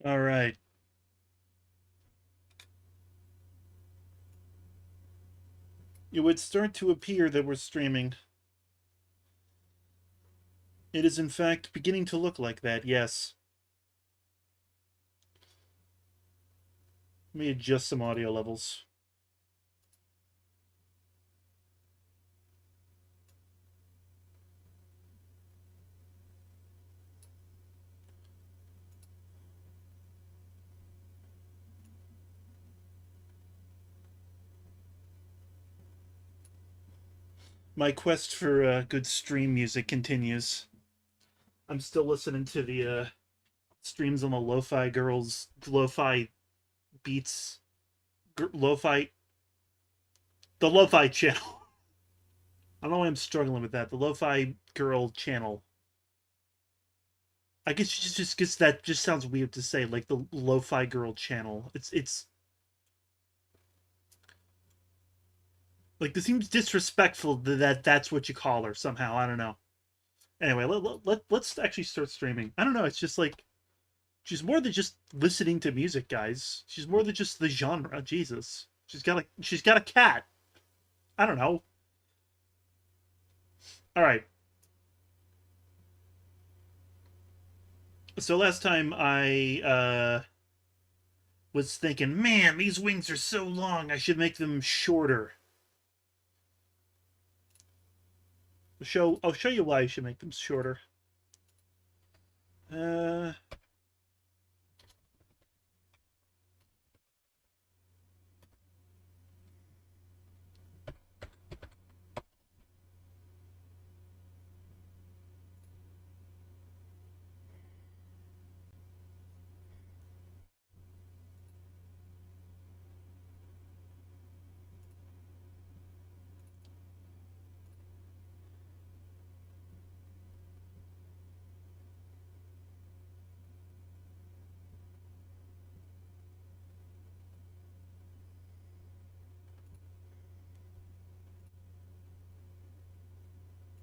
All right. It would start to appear that we're streaming. It is, in fact, beginning to look like that, yes. Let me adjust some audio levels. My quest for good stream music continues. I'm still listening to the streams on the Lo-Fi Girls, Lo-Fi Beats, Lo-Fi, the Lo-Fi channel. I don't know why I'm struggling with that. The Lo-Fi Girl channel. I guess just gets that just sounds weird to say, like the Lo-Fi Girl channel. It's like this seems disrespectful that that's what you call her somehow. I don't know. Anyway, let's actually start streaming. I don't know. It's just like she's more than just listening to music, guys. She's more than just the genre. Jesus, she's got a cat. I don't know. All right. So last time I was thinking, man, these wings are so long. I should make them shorter. I'll show you why I should make them shorter. Uh,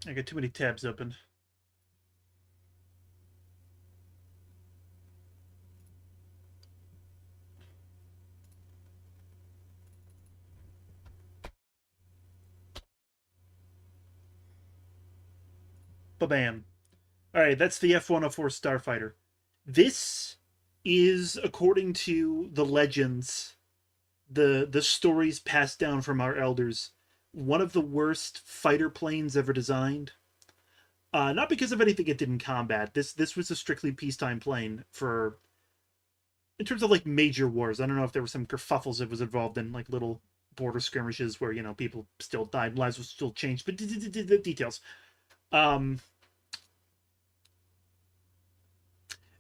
I got too many tabs open. Ba-bam. All right, that's the F-104 Starfighter. This is, according to the legends, the stories passed down from our elders, one of the worst fighter planes ever designed. Not because of anything it did in combat. This was a strictly peacetime plane for, in terms of like major wars. I don't know if there were some kerfuffles it was involved in, like little border skirmishes where people still died, lives were still changed, but the details. Um,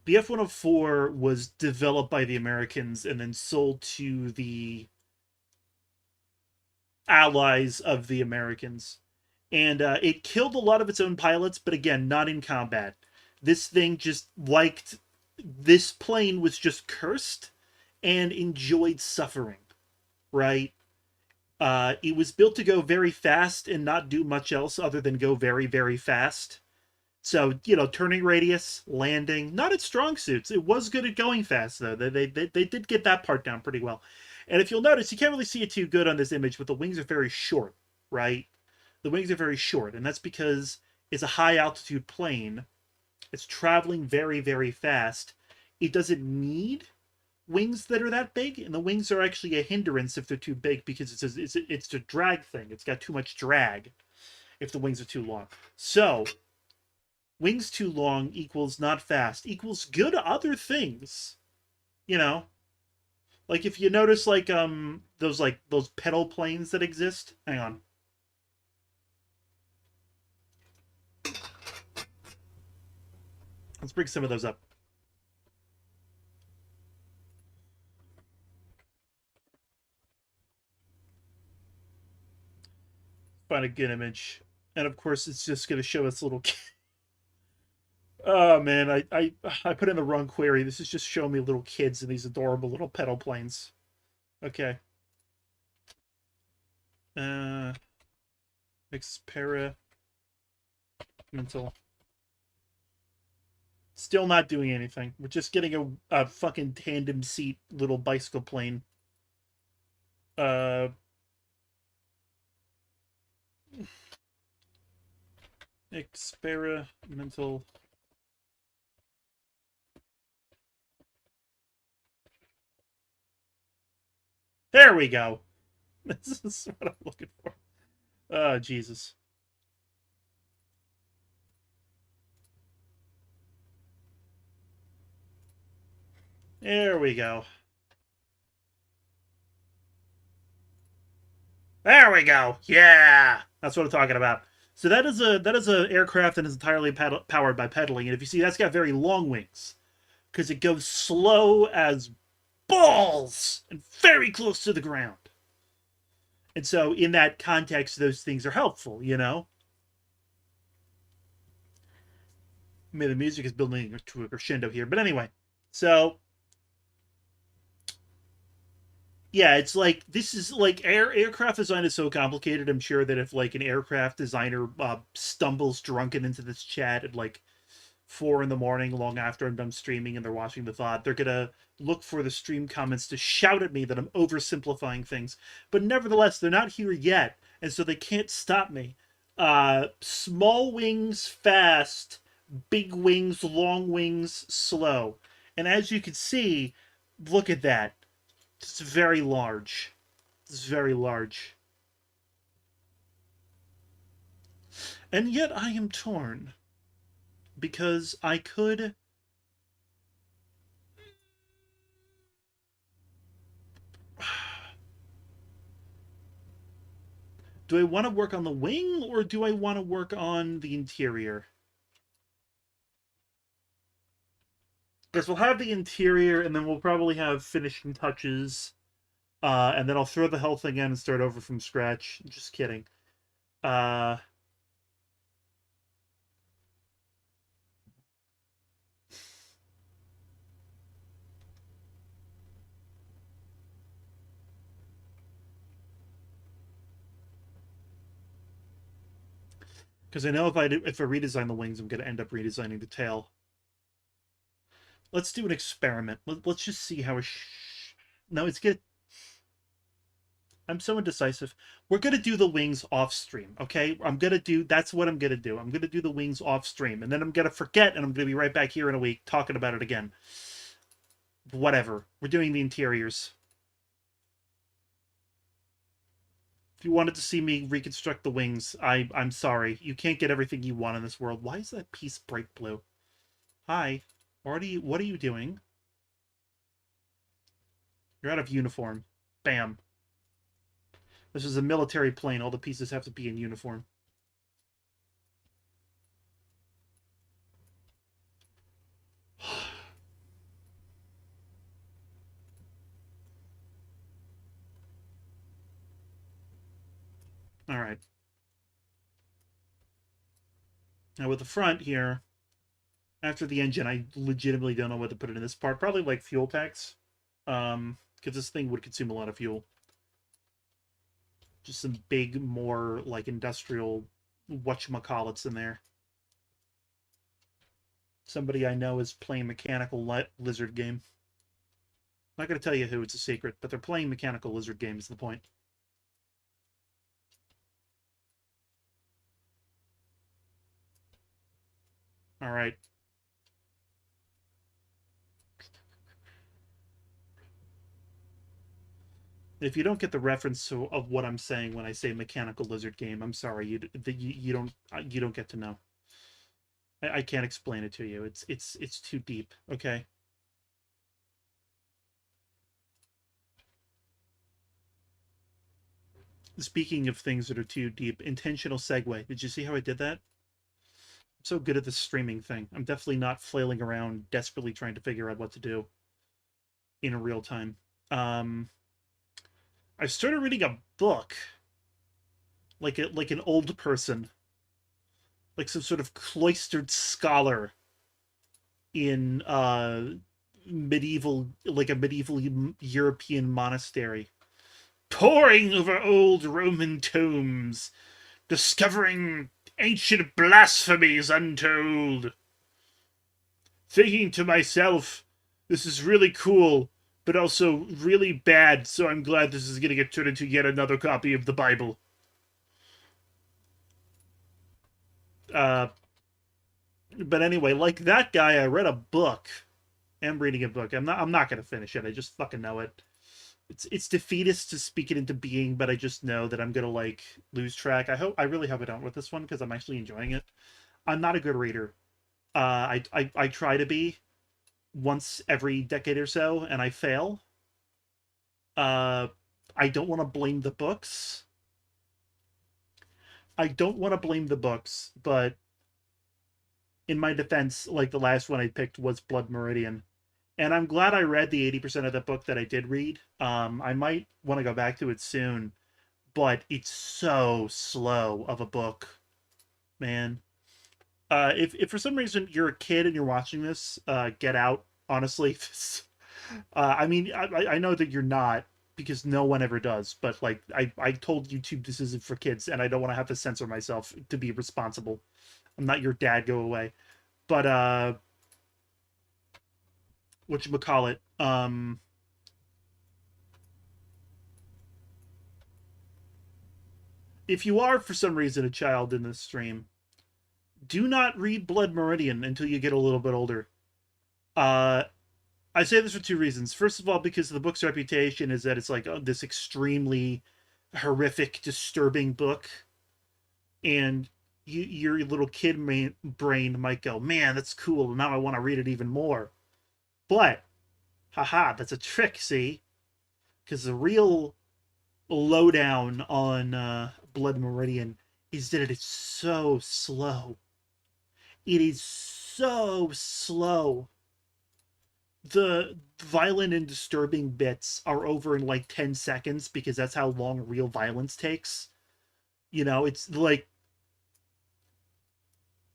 the F-104 was developed by the Americans and then sold to the allies of the Americans. And it killed a lot of its own pilots, but again, not in combat. This thing just liked, this plane was just cursed and enjoyed suffering, right? It was built to go very fast and not do much else other than go very, very fast. So, turning radius, landing, not its strong suits. It was good at going fast, though. They did get that part down pretty well. And if you'll notice, you can't really see it too good on this image, but the wings are very short, right? The wings are very short, and that's because it's a high altitude plane. It's traveling very, very fast. It doesn't need wings that are that big, and the wings are actually a hindrance if they're too big because it's a drag thing. It's got too much drag if the wings are too long. So wings too long equals not fast equals good other things. You know, like if you notice those pedal planes that exist. Hang on. Let's bring some of those up. Find a good image. And of course, it's just going to show us little. Oh man, I put in the wrong query. This is just showing me little kids in these adorable little pedal planes. Okay. Uh, experimental. Still not doing anything. We're just getting a fucking tandem seat little bicycle plane. Uh, experimental. There we go. This is what I'm looking for. Oh, Jesus. There we go. There we go. Yeah, that's what I'm talking about. So that is a aircraft that is entirely powered by pedaling, and if you see, that's got very long wings because it goes slow as balls and very close to the ground. And so, in that context, those things are helpful, you know? I mean, the music is building to a crescendo here. But anyway, so yeah, it's like this is like aircraft design is so complicated. I'm sure that if like an aircraft designer stumbles drunken into this chat at like 4 in the morning, long after I'm done streaming, and they're watching the VOD, they're gonna look for the stream comments to shout at me that I'm oversimplifying things. But nevertheless, they're not here yet, and so they can't stop me. Small wings fast, big wings, long wings slow. And as you can see, look at that. It's very large. It's very large. And yet I am torn because I could. Do I want to work on the wing or do I want to work on the interior? Because we'll have the interior and then we'll probably have finishing touches. And then I'll throw the health again and start over from scratch. Just kidding. Uh, because I know if I redesign the wings, I'm going to end up redesigning the tail. Let's do an experiment. Let's just see how. No, it's good. I'm so indecisive. We're gonna do the wings off stream, okay? That's what I'm gonna do. I'm gonna do the wings off stream, and then I'm gonna forget, and I'm gonna be right back here in a week talking about it again. Whatever. We're doing the interiors. If you wanted to see me reconstruct the wings, I'm sorry. You can't get everything you want in this world. Why is that piece bright blue? Hi. What are you doing? You're out of uniform. Bam. This is a military plane. All the pieces have to be in uniform. All right. Now with the front here, after the engine, I legitimately don't know what to put it in this part. Probably like fuel packs, because this thing would consume a lot of fuel. Just some big, more like industrial whatchamacallits in there. Somebody I know is playing Mechanical Lizard game. I'm not going to tell you who, it's a secret, but they're playing Mechanical Lizard game is the point. All right. If you don't get the reference of what I'm saying when I say Mechanical Lizard game, I'm sorry, you don't get to know. I can't explain it to you. It's too deep. Okay. Speaking of things that are too deep, intentional segue. Did you see how I did that? I'm so good at this streaming thing. I'm definitely not flailing around desperately trying to figure out what to do in real time. I started reading a book, like an old person, like some sort of cloistered scholar in like a medieval European monastery, poring over old Roman tomes, discovering ancient blasphemies untold. thinking to myself, this is really cool, but also really bad, so I'm glad this is going to get turned into yet another copy of the Bible. Uh, but anyway, like that guy, I read a book. I'm reading a book. I'm not gonna finish it. I just fucking know it. It's defeatist to speak it into being, but I just know that I'm gonna like lose track. I really hope I don't with this one because I'm actually enjoying it. I'm not a good reader. I try to be once every decade or so, and I fail. Uh, I don't want to blame the books. I don't want to blame the books, but in my defense, like the last one I picked was Blood Meridian, and I'm glad I read the 80% of the book that I did read. I might want to go back to it soon, but it's so slow of a book, man. If for some reason you're a kid and you're watching this, get out. Honestly, I mean, I know that you're not because no one ever does. But like, I told YouTube this isn't for kids, and I don't want to have to censor myself to be responsible. I'm not your dad. Go away. But what you call it? If you are for some reason a child in this stream, do not read Blood Meridian until you get a little bit older. Uh, I say this for two reasons. First of all, because the book's reputation is that it's like this extremely horrific, disturbing book, and your little kid brain might go, "Man, that's cool. Now I want to read it even more." But, haha, that's a trick. See, because the real lowdown on Blood Meridian is that it is so slow. It is so slow. The violent and disturbing bits are over in like 10 seconds because that's how long real violence takes. You know, it's like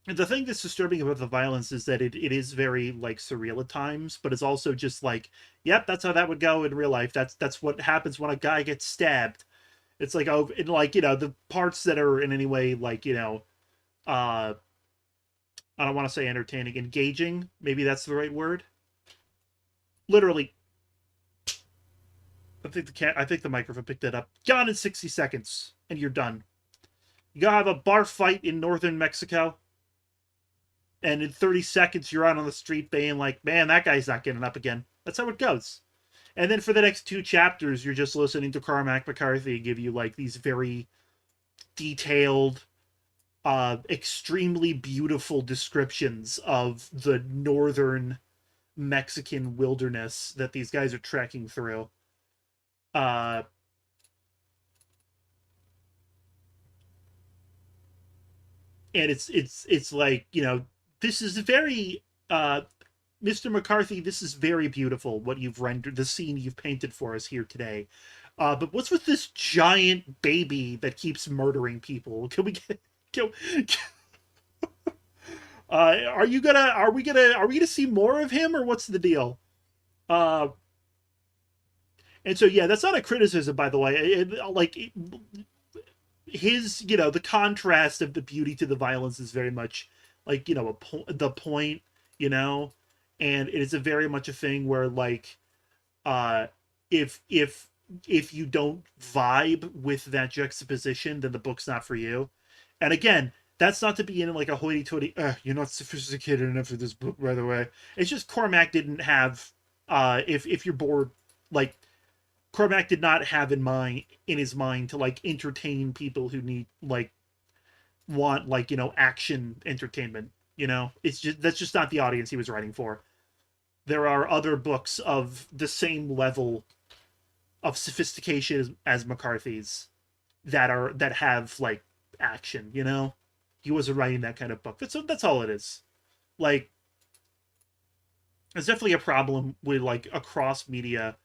the thing that's disturbing about the violence is that it is very like surreal at times, but it's also just like, yep, that's how that would go in real life. That's what happens when a guy gets stabbed. It's like, oh, and like, the parts that are in any way like, uh I don't want to say entertaining, engaging, maybe that's the right word. Literally, I think the microphone picked that up. Gone in 60 seconds, and you're done. You gotta have a bar fight in northern Mexico, and in 30 seconds you're out on the street being like, man, that guy's not getting up again. That's how it goes. And then for the next two chapters, you're just listening to Cormac McCarthy give you like these very detailed, extremely beautiful descriptions of the northern Mexican wilderness that these guys are trekking through. Uh, and it's like, this is very Mr. McCarthy, this is very beautiful what you've rendered, the scene you've painted for us here today. But what's with this giant baby that keeps murdering people? Can we get can, are we gonna see more of him, or what's the deal? Uh and so yeah, that's not a criticism, by the way. His, the contrast of the beauty to the violence is very much like, the point, you know and it is a very much a thing where like, uh if you don't vibe with that juxtaposition, then the book's not for you. And again, that's not to be in like a hoity-toity, you're not sophisticated enough for this book, by the way. It's just Cormac didn't have, if you're bored, like, Cormac did not have in his mind to like entertain people who need like want like, action entertainment. It's just that's just not the audience he was writing for. There are other books of the same level of sophistication as McCarthy's that have like action. He wasn't writing that kind of book. That's all it is. Like, there's definitely a problem with like across media.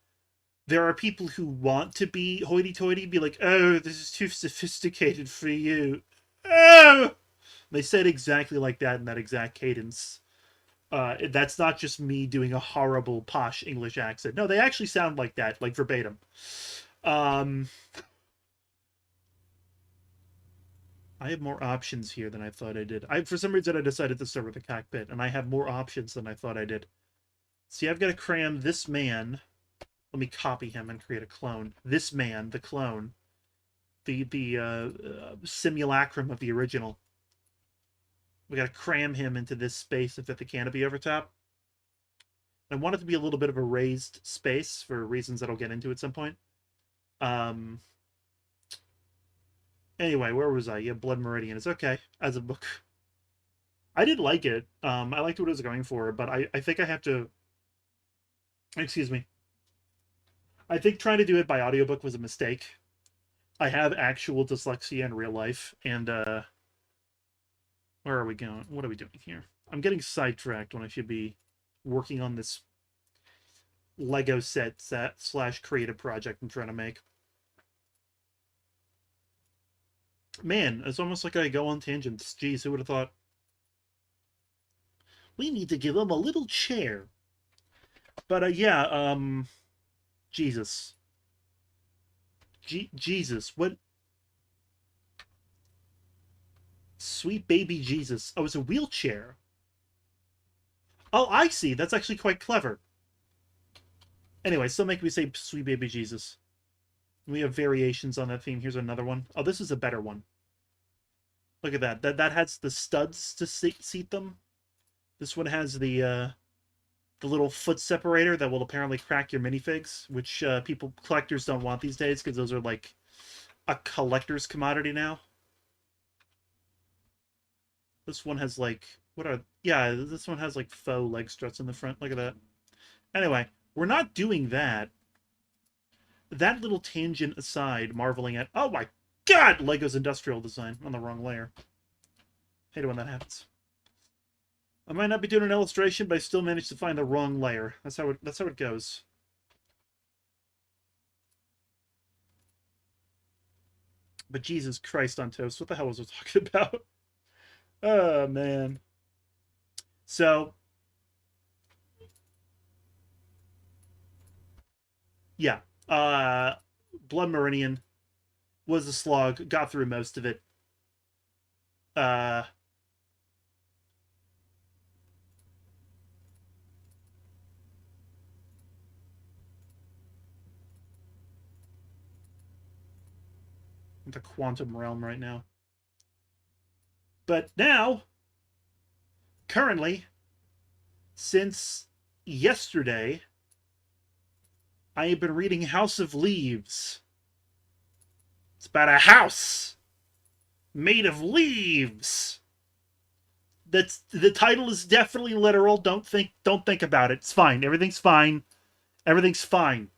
There are people who want to be hoity-toity, be like, "Oh, this is too sophisticated for you." Oh, they said exactly like that in that exact cadence. That's not just me doing a horrible posh English accent. No, they actually sound like that, like verbatim. Um, I have more options here than I thought I did. For some reason, I decided to start with the cockpit, and I have more options than I thought I did. See, I've got to cram this man. Let me copy him and create a clone. This man, the clone, the simulacrum of the original. We got to cram him into this space and fit the canopy over top. I want it to be a little bit of a raised space for reasons that I'll get into at some point. Anyway, where was I? Yeah, Blood Meridian. It's okay as a book. I did like it. I liked what it was going for, but I think I have to... Excuse me. I think trying to do it by audiobook was a mistake. I have actual dyslexia in real life, and, where are we going? What are we doing here? I'm getting sidetracked when I should be working on this Lego set slash creative project I'm trying to make. Man, it's almost like I go on tangents. Geez, who would have thought? We need to give him a little chair. But, yeah, Jesus. Jesus, what? Sweet baby Jesus. Oh, it's a wheelchair. Oh, I see. That's actually quite clever. Anyway, still make me say sweet baby Jesus. We have variations on that theme. Here's another one. Oh, this is a better one. Look at that. That has the studs to seat them. This one has the little foot separator that will apparently crack your minifigs, which collectors don't want these days because those are like a collector's commodity now. This one has like this one has like faux leg struts in the front. Look at that. Anyway, we're not doing that. That little tangent aside, marveling at, oh my god, Lego's industrial design on the wrong layer. Hate it when that happens. I might not be doing an illustration, but I still managed to find the wrong layer. That's how it goes. But Jesus Christ on toast, what the hell was I talking about? Oh man. So yeah. Blood Meridian was a slog, got through most of it. The quantum realm right now. But now, currently, since yesterday, I have been reading House of Leaves. It's about a house made of leaves. That's the title is definitely literal. Don't think about it. It's fine. Everything's fine. Everything's fine.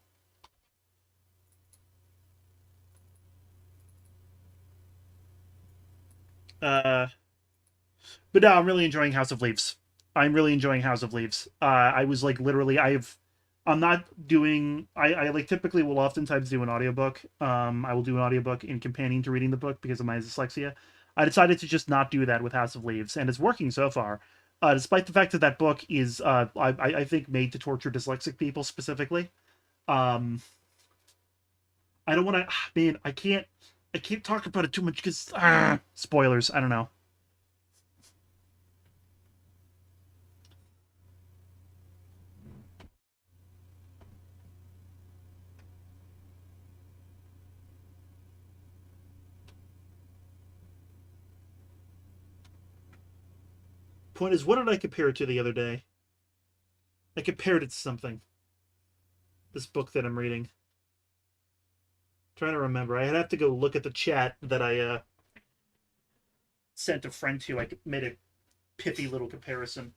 But no, I'm really enjoying House of Leaves. I'm really enjoying House of Leaves. I was like literally I'm not doing I like typically will oftentimes do an audiobook. I will do an audiobook in companion to reading the book because of my dyslexia. I decided to just not do that with House of Leaves, and it's working so far. Despite the fact that that book is I think made to torture dyslexic people specifically. I don't want to man, I can't talk about it too much because spoilers. I don't know. Point is, what did I compare it to the other day? I compared it to something. This book that I'm reading. Trying to remember. I'd have to go look at the chat that I sent a friend to. I made a pithy little comparison.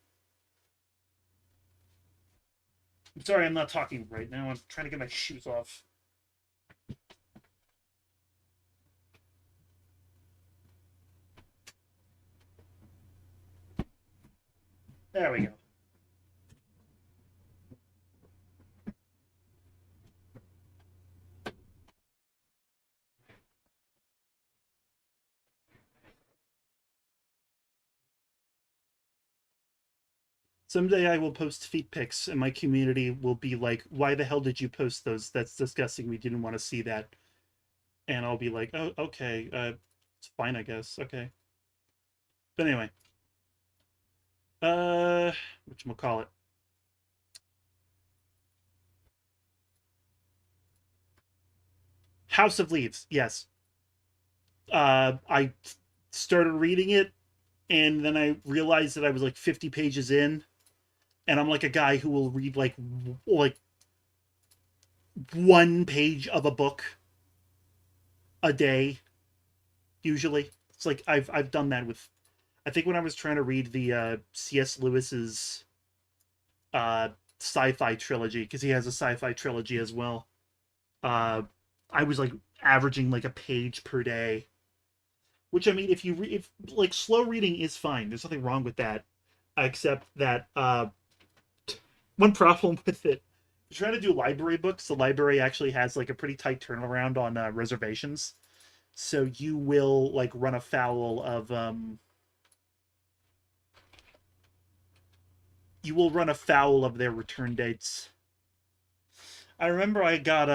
I'm sorry, I'm not talking right now. I'm trying to get my shoes off. There we go. Someday I will post feet pics, and my community will be like, "Why the hell did you post those? That's disgusting. We didn't want to see that." And I'll be like, "Oh, okay. It's fine, I guess. Okay. But anyway, whatchamacallit? House of Leaves. Yes. I started reading it, and then I realized that I was like 50 pages in, and I'm like a guy who will read like one page of a book a day usually. It's like I've done that with. I think when I was trying to read the C.S. Lewis's uh, sci-fi trilogy, because he has a sci-fi trilogy as well. Uh, I was like averaging like a page per day, which I mean, if like slow reading is fine. There's nothing wrong with that, except that one problem with it. If you're trying to do library books, the library actually has like a pretty tight turnaround on reservations, so you will like run afoul of you will run afoul of their return dates. I remember I got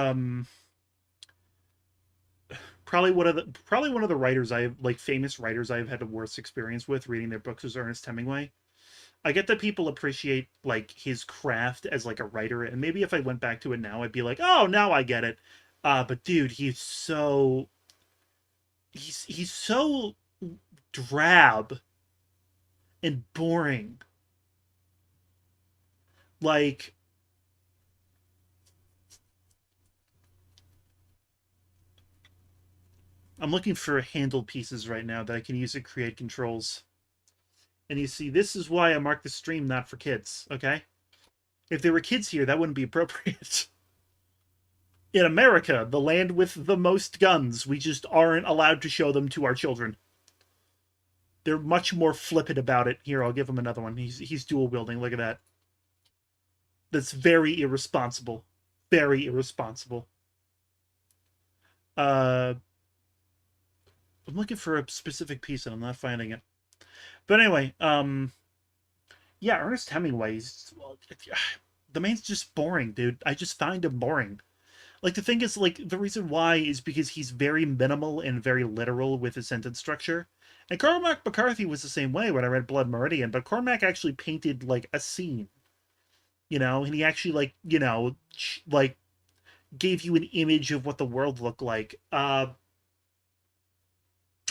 probably one of the writers I have like famous writers I've had the worst experience with reading their books is Ernest Hemingway. I get that people appreciate like his craft as like a writer, and maybe if I went back to it now, I'd be like, oh, now I get it. But dude, he's so drab and boring. Like I'm looking for handle pieces right now that I can use to create controls. And you see, this is why I marked the stream not for kids, okay? If there were kids here, that wouldn't be appropriate. In America, the land with the most guns, we just aren't allowed to show them to our children. They're much more flippant about it. Here, I'll give him another one. He's dual wielding. Look at that. That's very irresponsible. Very irresponsible. Uh, I'm looking for a specific piece and I'm not finding it. But anyway, yeah, Ernest Hemingway's the man's just boring, dude. I just find him boring. Like the thing is, like the reason why is because he's very minimal and very literal with his sentence structure. And Cormac McCarthy was the same way when I read Blood Meridian, but Cormac actually painted like a scene, and he actually like gave you an image of what the world looked like.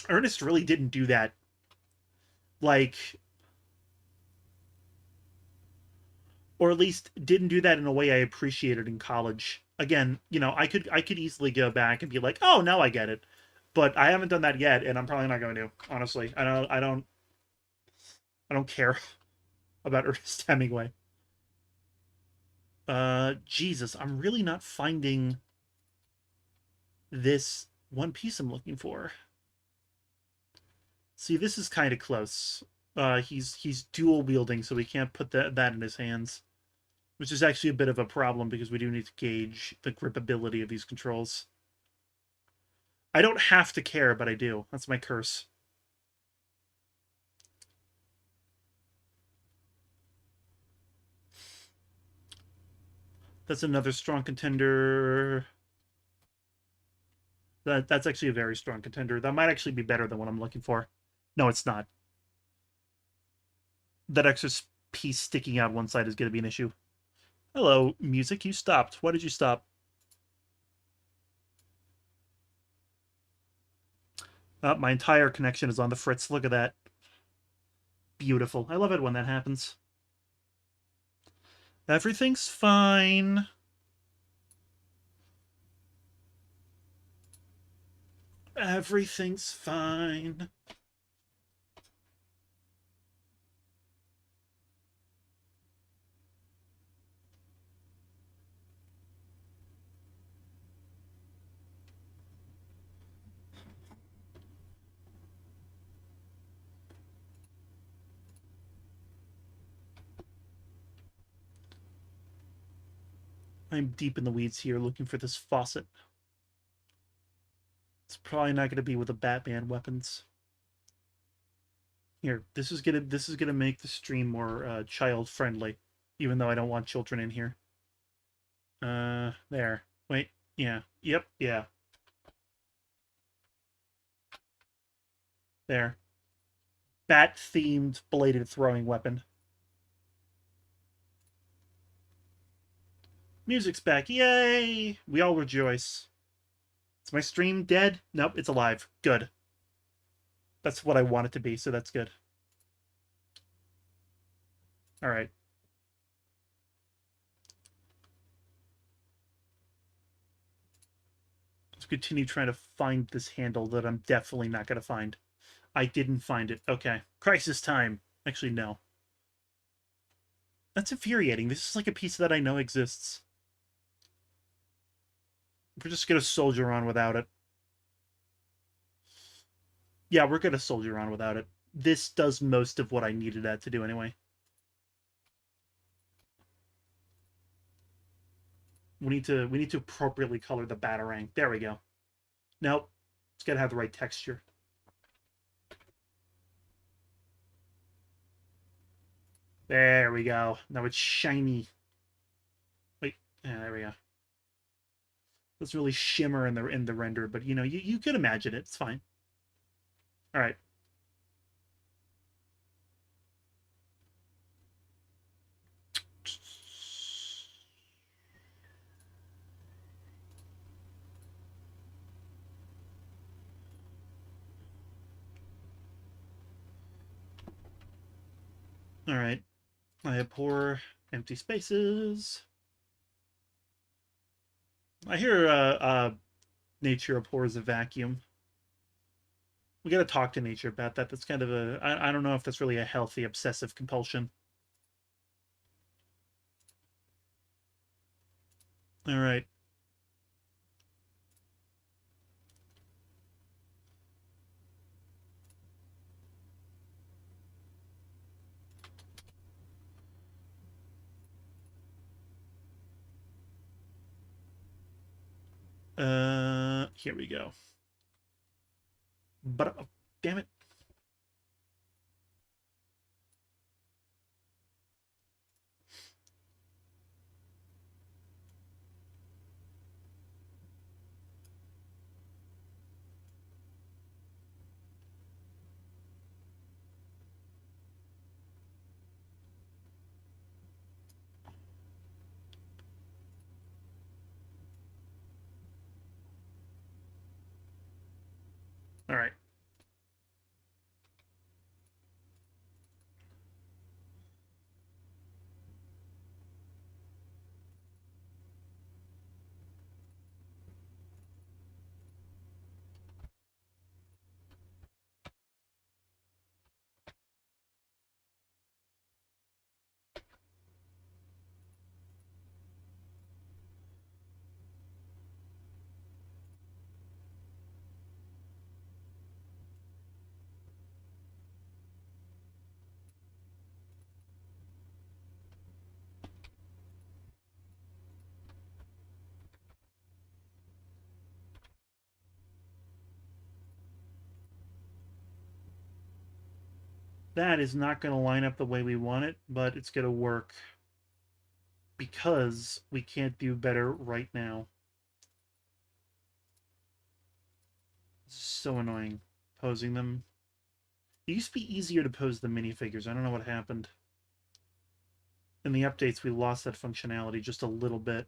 Ernest really didn't do that. Like, or at least didn't do that in a way I appreciated in college. Again, I could easily go back and be like, "Oh, now I get it." But I haven't done that yet, and I'm probably not going to. Honestly, I don't care about Ernest Hemingway. Jesus, I'm really not finding this one piece I'm looking for. See, this is kind of close. He's dual wielding, so we can't put that in his hands, which is actually a bit of a problem because we do need to gauge the gripability of these controls. I don't have to care, but I do. That's my curse. That's another strong contender. That's actually a very strong contender. That might actually be better than what I'm looking for. No, it's not. That extra piece sticking out one side is going to be an issue. Hello, music. You stopped. Why did you stop? My entire connection is on the fritz. Look at that. Beautiful. I love it when that happens. Everything's fine. Everything's fine. I'm deep in the weeds here looking for this faucet. It's probably not going to be with the Batman weapons. Here, this is gonna make the stream more child friendly, even though I don't want children in here. There. Wait. Yeah. Yep. Yeah. There. Bat-themed bladed throwing weapon. Music's back. Yay! We all rejoice. Is my stream dead? Nope, it's alive. Good. That's what I want it to be, so that's good. Alright. Let's continue trying to find this handle that I'm definitely not going to find. I didn't find it. Okay. Crisis time. Actually, no. That's infuriating. This is like a piece that I know exists. We're just going to soldier on without it. Yeah, we're going to soldier on without it. This does most of what I needed that to do anyway. We need to appropriately color the Batarang. There we go. Nope. It's got to have the right texture. There we go. Now it's shiny. Wait, yeah, there we go. Doesn't really shimmer in the render, but you know, you could imagine it. It's fine. All right. All right. I abhor empty spaces. I hear nature abhors a vacuum. We got to talk to nature about that. That's kind of a... I don't know if that's really a healthy obsessive compulsion. All right. Here we go. But damn it. All right. That is not going to line up the way we want it, but it's going to work because we can't do better right now. This is so annoying, posing them. It used to be easier to pose the minifigures. I don't know what happened. In the updates, we lost that functionality just a little bit.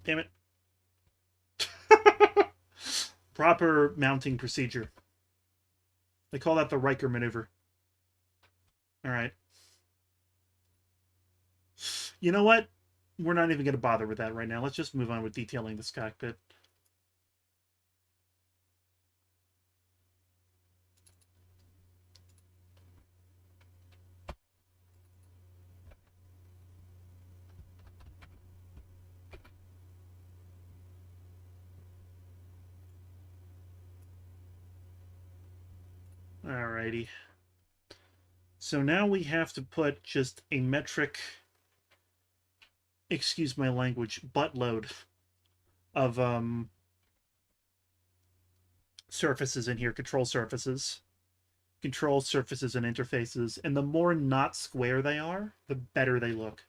Damn it. Proper mounting procedure. They call that the Riker maneuver. All right. You know what? We're not even going to bother with that right now. Let's just move on with detailing this cockpit. Alrighty. So now we have to put just a metric, excuse my language, buttload of surfaces in here, control surfaces. control surfaces and interfaces, and the more not square they are, the better they look.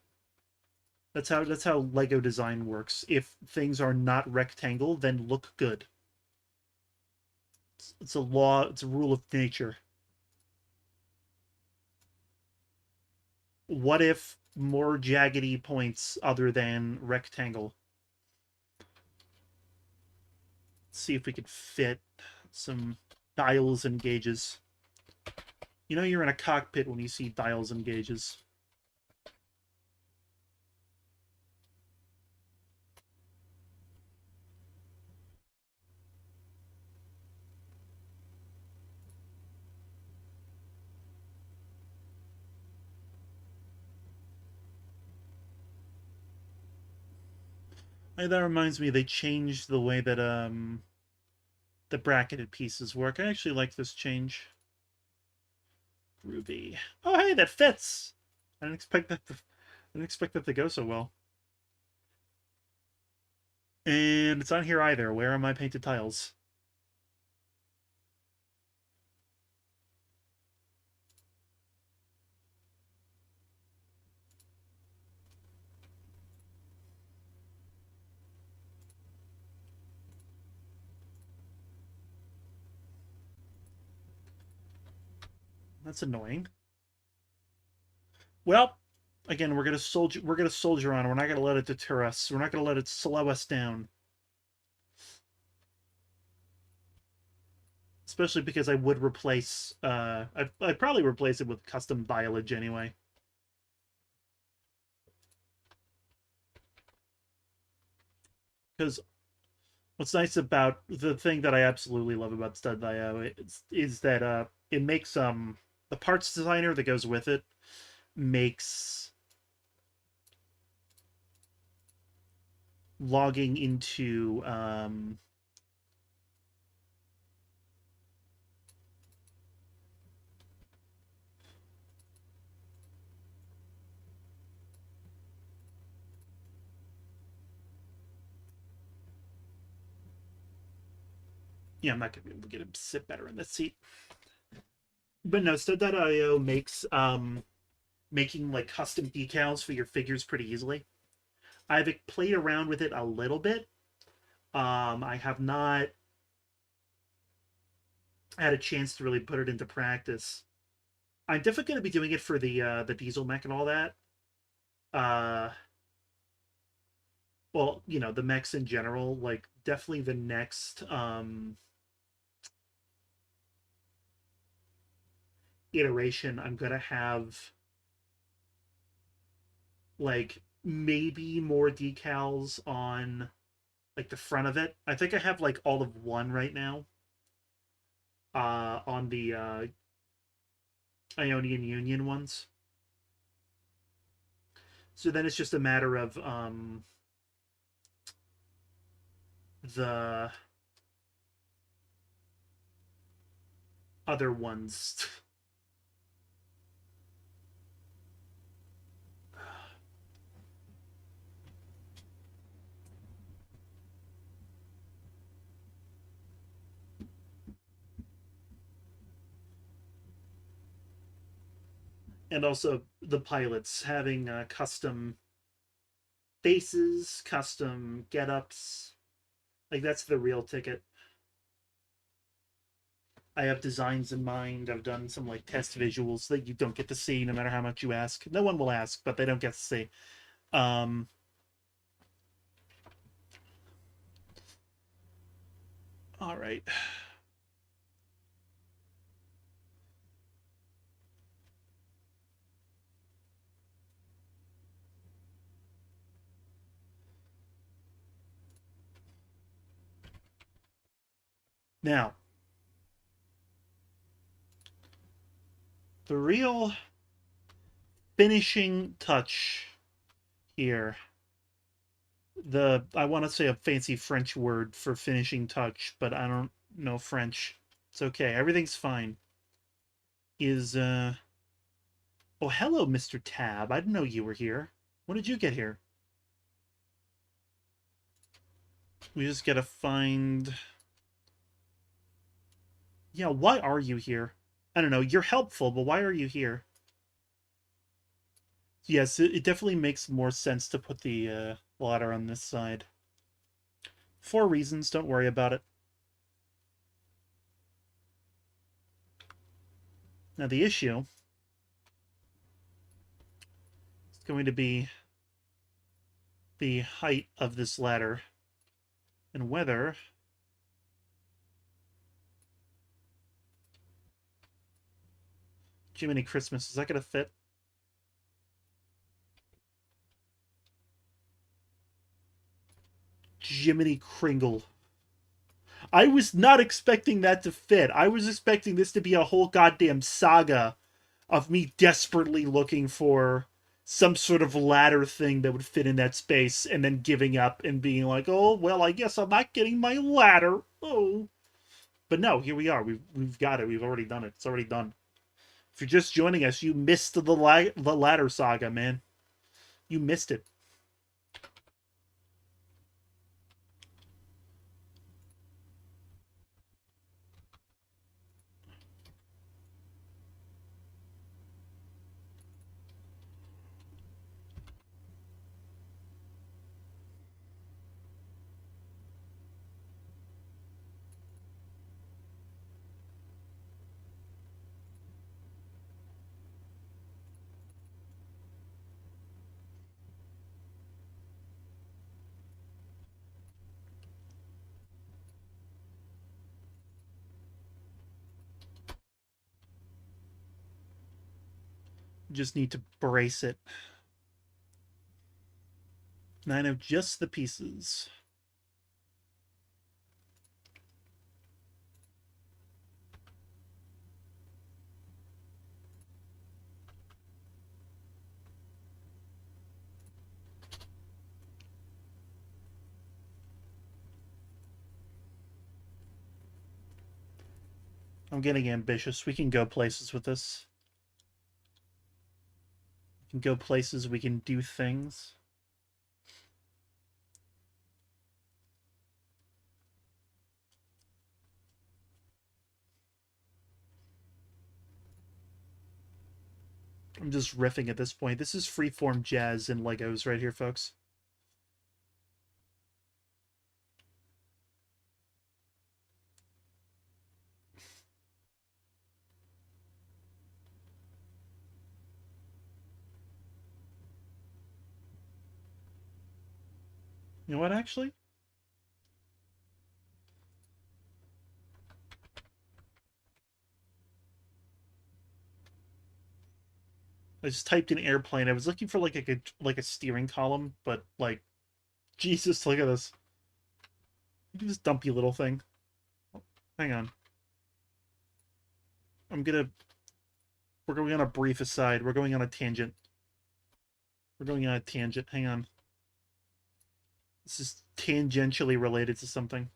That's how Lego design works. If things are not rectangle, then look good. It's a law, it's a rule of nature. What if more jaggedy points other than rectangle? Let's see if we could fit some dials and gauges. You know you're in a cockpit when you see dials and gauges. Hey, that reminds me, they changed the way that the bracketed pieces work. I actually like this change. Ruby. Oh, hey, that fits. I didn't expect that. I didn't expect that to go so well. And it's not here either. Where are my painted tiles? That's annoying. Well, again, we're gonna soldier. We're gonna soldier on. We're not gonna let it deter us. We're not gonna let it slow us down. Especially because I would replace. I'd probably replace it with custom dialage anyway. Because what's nice about the thing that I absolutely love about Stud.io is that it makes the parts designer that goes with it makes logging into yeah, I'm not gonna be able to get him to sit better in this seat. But no, Stud.io makes making like custom decals for your figures pretty easily. I've played around with it a little bit. I have not had a chance to really put it into practice. I'm definitely going to be doing it for the diesel mech and all that. Uh, well, you know, the mechs in general, like definitely the next iteration, I'm gonna have like maybe more decals on like the front of it. I think I have like all of one right now. On the Ionian Union ones. So then it's just a matter of the other ones. And also the pilots having custom faces, custom get-ups. Like that's the real ticket. I have designs in mind. I've done some like test visuals that you don't get to see no matter how much you ask. No one will ask, but they don't get to see. Um, all right. Now, the real finishing touch here. I want to say a fancy French word for finishing touch, but I don't know French. It's okay. Everything's fine. Is oh, hello, Mr. Tab. I didn't know you were here. When did you get here? We just gotta find. Yeah, why are you here? I don't know. You're helpful, but why are you here? Yes, it definitely makes more sense to put the ladder on this side. 4 reasons. Don't worry about it. Now the issue is going to be the height of this ladder and whether Jiminy Christmas, is that going to fit? Jiminy Kringle. I was not expecting that to fit. I was expecting this to be a whole goddamn saga of me desperately looking for some sort of ladder thing that would fit in that space and then giving up and being like, oh, well, I guess I'm not getting my ladder. Oh. But no, here we are. We've got it. We've already done it. It's already done. If you're just joining us, you missed the ladder saga, man. You missed it. You just need to brace it. 9 of just the pieces. I'm getting ambitious. We can go places with this. We can go places. We can do things. I'm just riffing at this point. This is freeform jazz and Legos right here, folks. You know what, actually? I just typed in airplane. I was looking for like a steering column, but like, Jesus, look at this. Look at this dumpy little thing. Hang on. We're going on a brief aside. We're going on a tangent. We're going on a tangent. Hang on. This is tangentially related to something.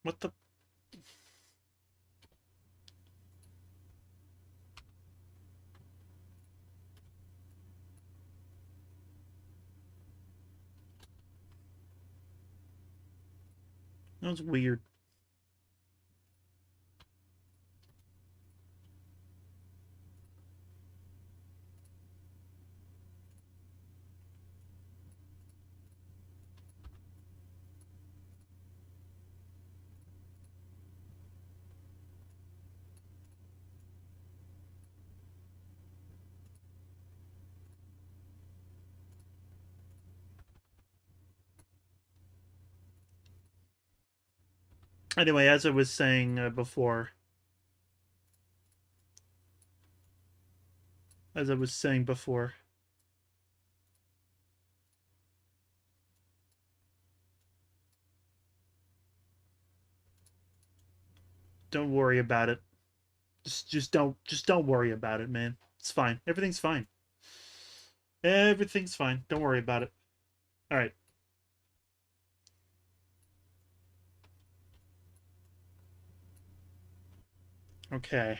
What the? That was weird. Anyway, as I was saying before, as I was saying before, don't worry about it. Just don't worry about it, man. It's fine. Everything's fine. Everything's fine. Don't worry about it. All right. Okay.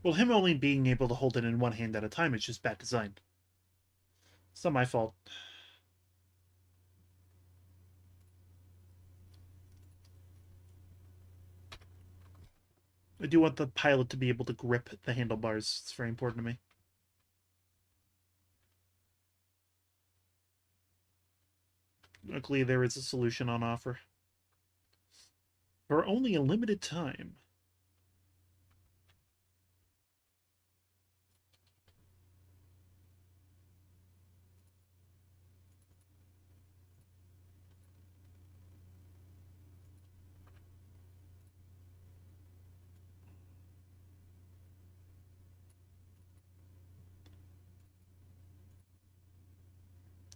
Well, him only being able to hold it in one hand at a time is just bad design. It's not my fault. I do want the pilot to be able to grip the handlebars. It's very important to me. Luckily, there is a solution on offer. For only a limited time.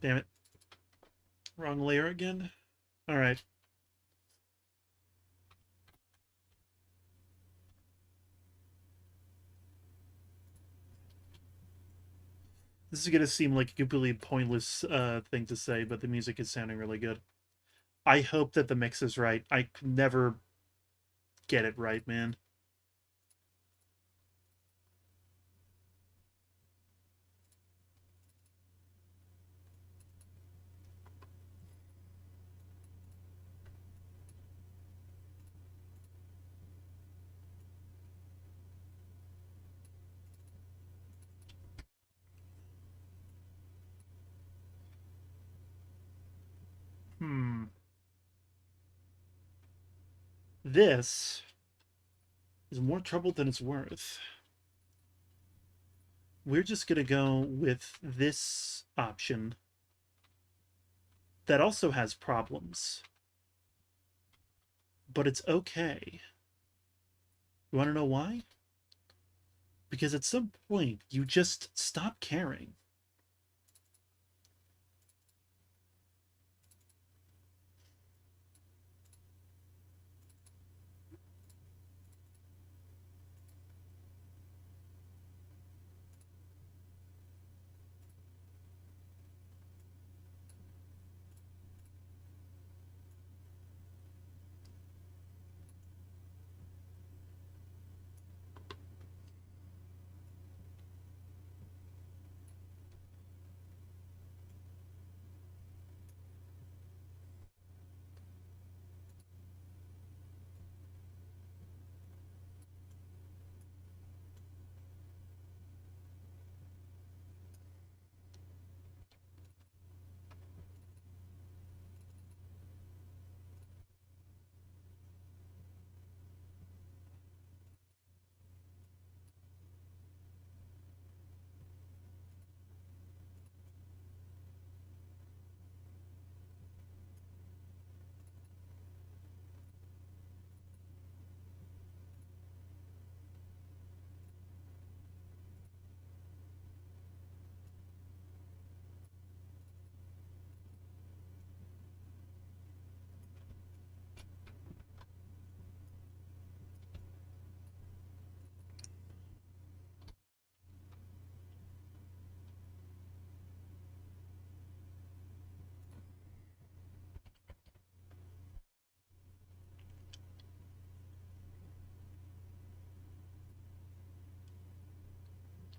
Damn it. Wrong layer again. Alright. This is going to seem like a completely pointless thing to say, but the music is sounding really good. I hope that the mix is right. I could never get it right, man. This is more trouble than it's worth. We're just going to go with this option that also has problems. But it's okay. You want to know why? Because at some point, you just stop caring.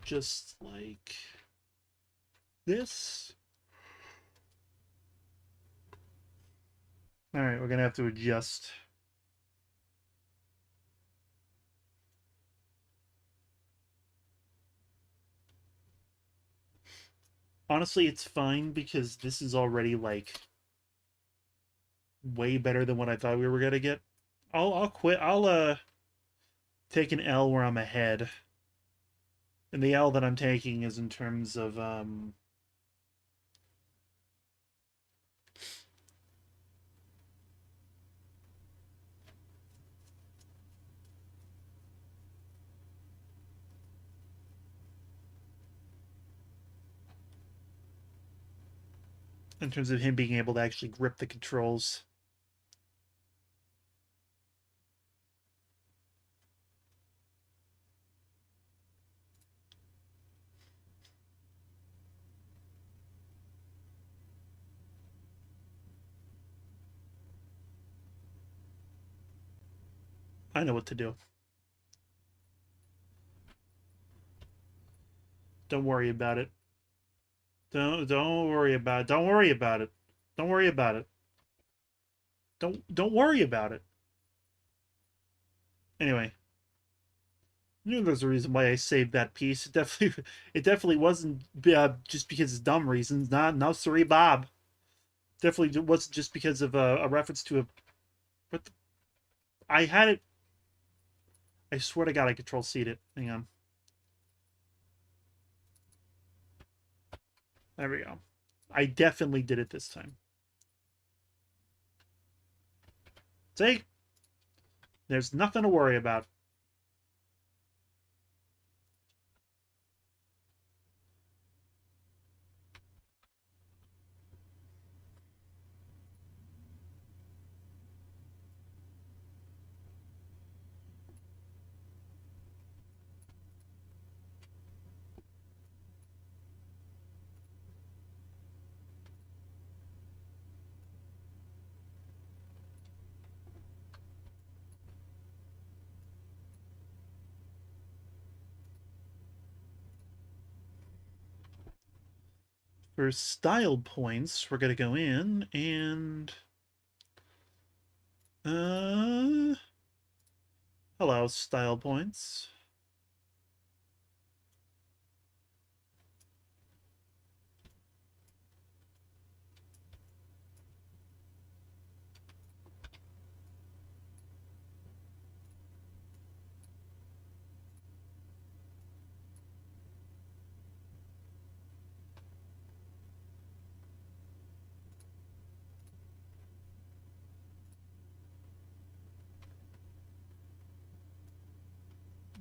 just like this. All right, we're gonna have to adjust. Honestly, it's fine because this is already like way better than what I thought we were gonna get. I'll quit. I'll take an L where I'm ahead. And the L that I'm taking is in terms of him being able to actually grip the controls. I know what to do. Don't worry about it. Don't worry about it. Don't worry about it. Don't worry about it. Don't worry about it. Anyway, I knew there's a reason why I saved that piece. It definitely wasn't just because of dumb reasons. No, sorry, Bob. Definitely wasn't just because of a reference to a. What the, I had it. I swear to God, I control C it. Hang on. There we go. I definitely did it this time. See? There's nothing to worry about. For style points, we're going to go in and... Hello, style points.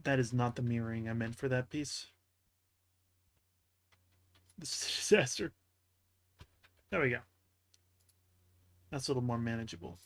That is not the mirroring I meant for that piece. This is a disaster. There we go. That's a little more manageable.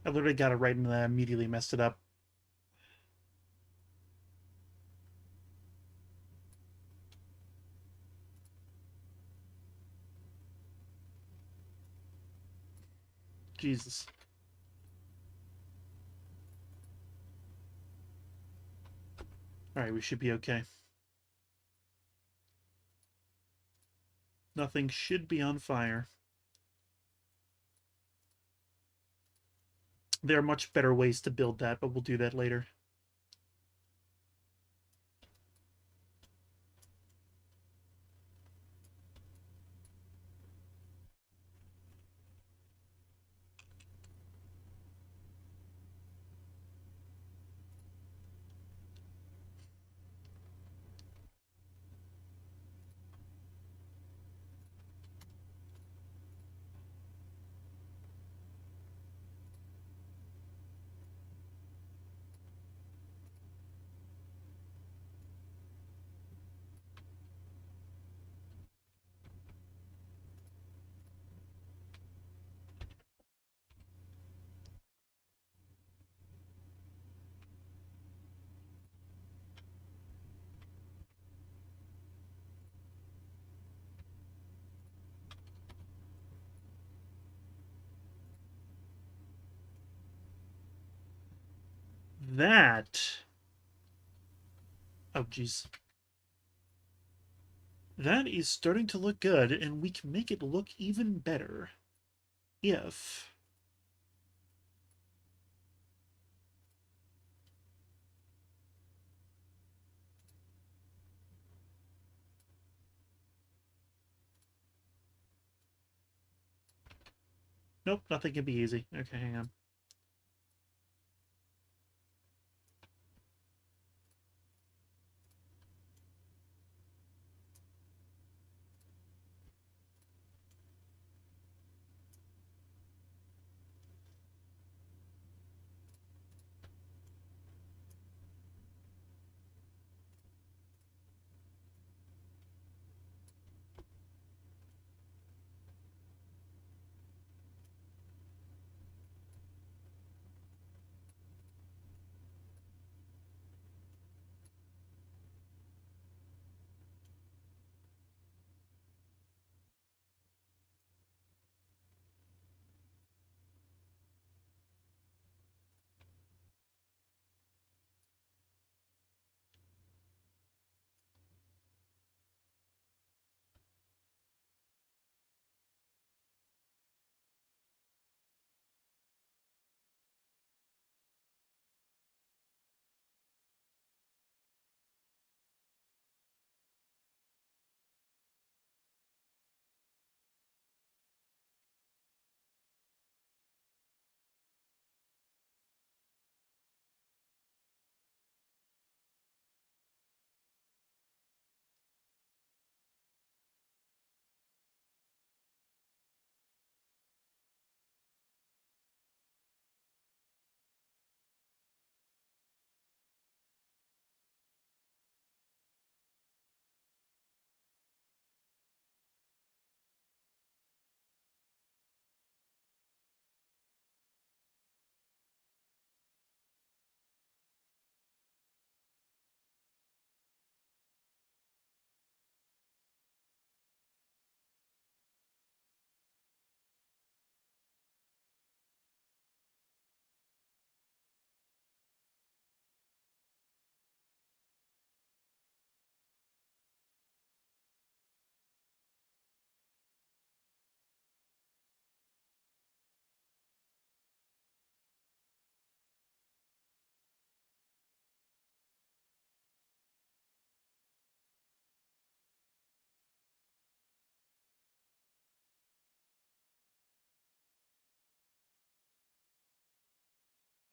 I literally got it right and then I immediately messed it up. Jesus. Alright, we should be okay. Nothing should be on fire. There are much better ways to build that, but we'll do that later. That... Oh, jeez. That is starting to look good, and we can make it look even better. If... Nope, nothing can be easy. Okay, hang on.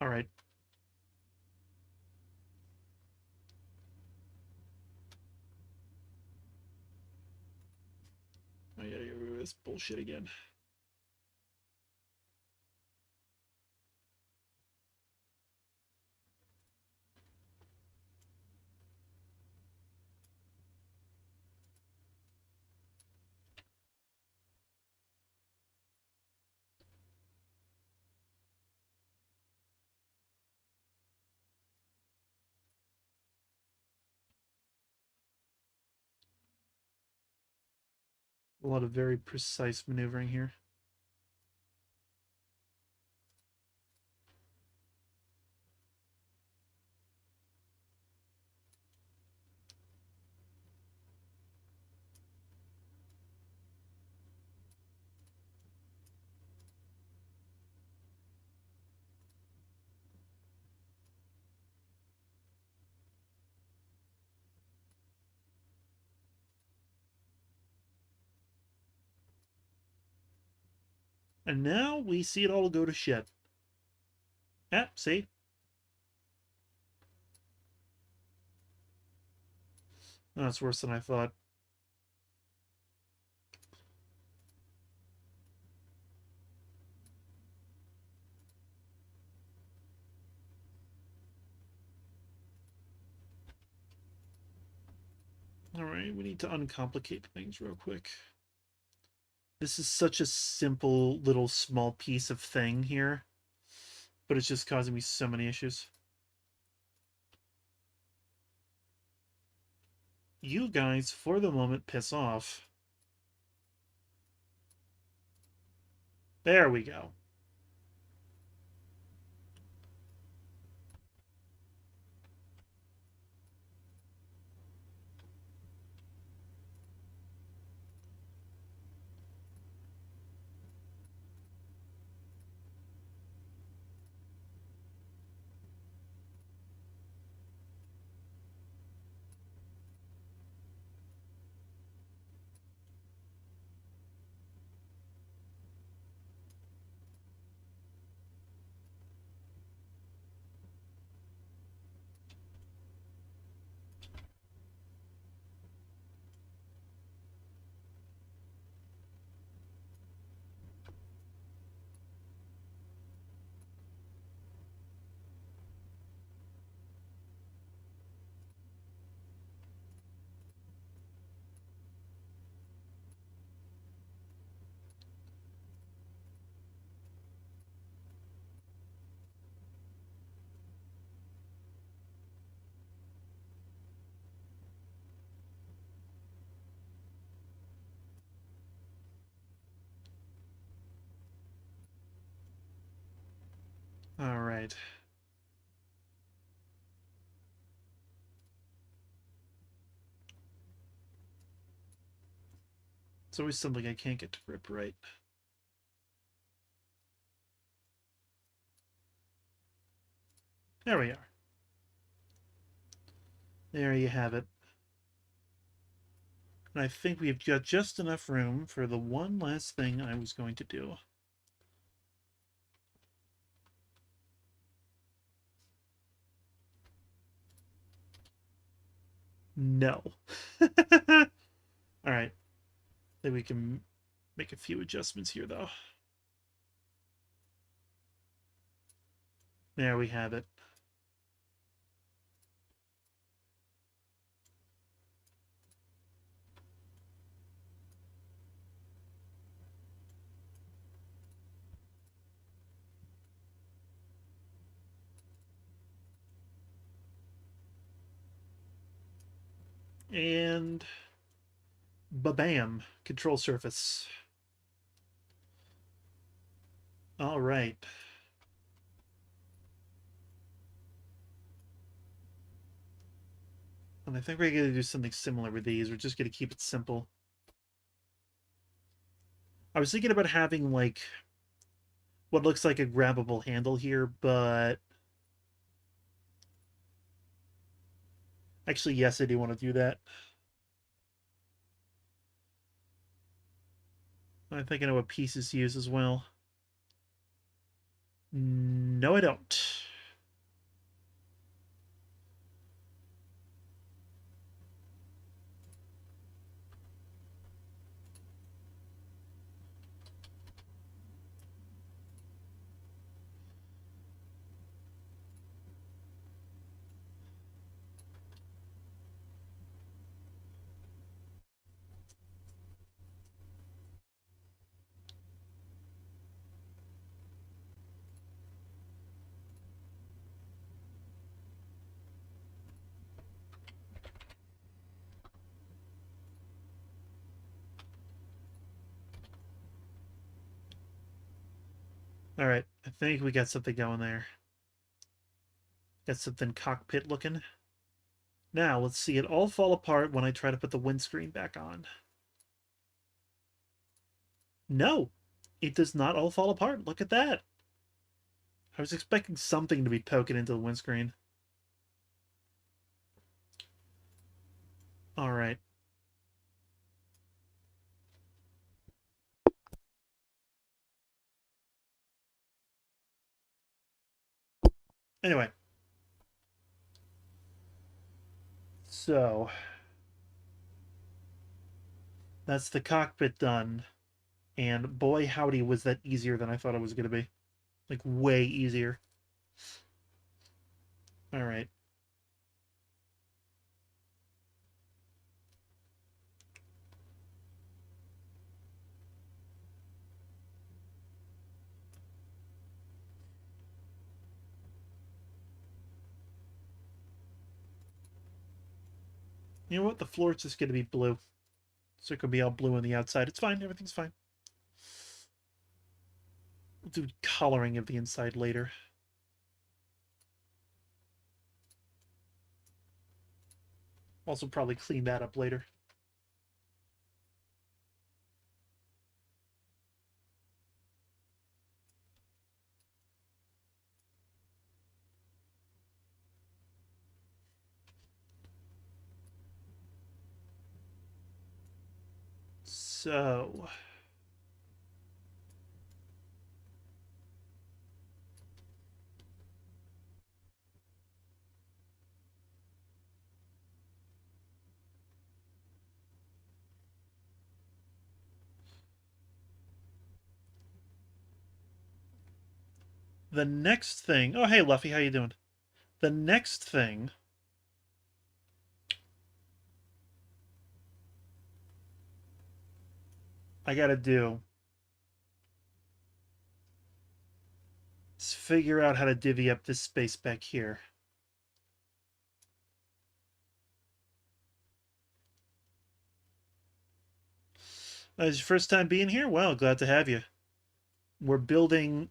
Alright. I gotta get rid of this bullshit again. A lot of very precise maneuvering here. And now we see it all go to shit. Yeah, see? Oh, that's worse than I thought. Alright, we need to uncomplicate things real quick. This is such a simple little small piece of thing here, but it's just causing me so many issues. You guys, for the moment, piss off. There we go. Alright. It's always something I can't get to grip right. There we are. There you have it. And I think we've got just enough room for the one last thing I was going to do. No. Alright. Then we can make a few adjustments here, though. There we have it. And ba-bam, control surface. All right. And I think we're going to do something similar with these. We're just going to keep it simple. I was thinking about having, like, what looks like a grabbable handle here, but... Actually, yes, I do want to do that. I think I know what pieces to use as well. No, I don't. All right, I think we got something going there. Got something cockpit looking. Now, let's see it all fall apart when I try to put the windscreen back on. No, it does not all fall apart. Look at that. I was expecting something to be poking into the windscreen. All right. Anyway, so that's the cockpit done. And boy, howdy, was that easier than I thought it was going to be. Like, way easier. All right. You know what? The floor is just going to be blue. So it could be all blue on the outside. It's fine. Everything's fine. We'll do coloring of the inside later. Also probably clean that up later. So... the next thing... Oh, hey, Luffy, how you doing? The next thing... I gotta do is figure out how to divvy up this space back here. Is your first time being here? Well, glad to have you. We're building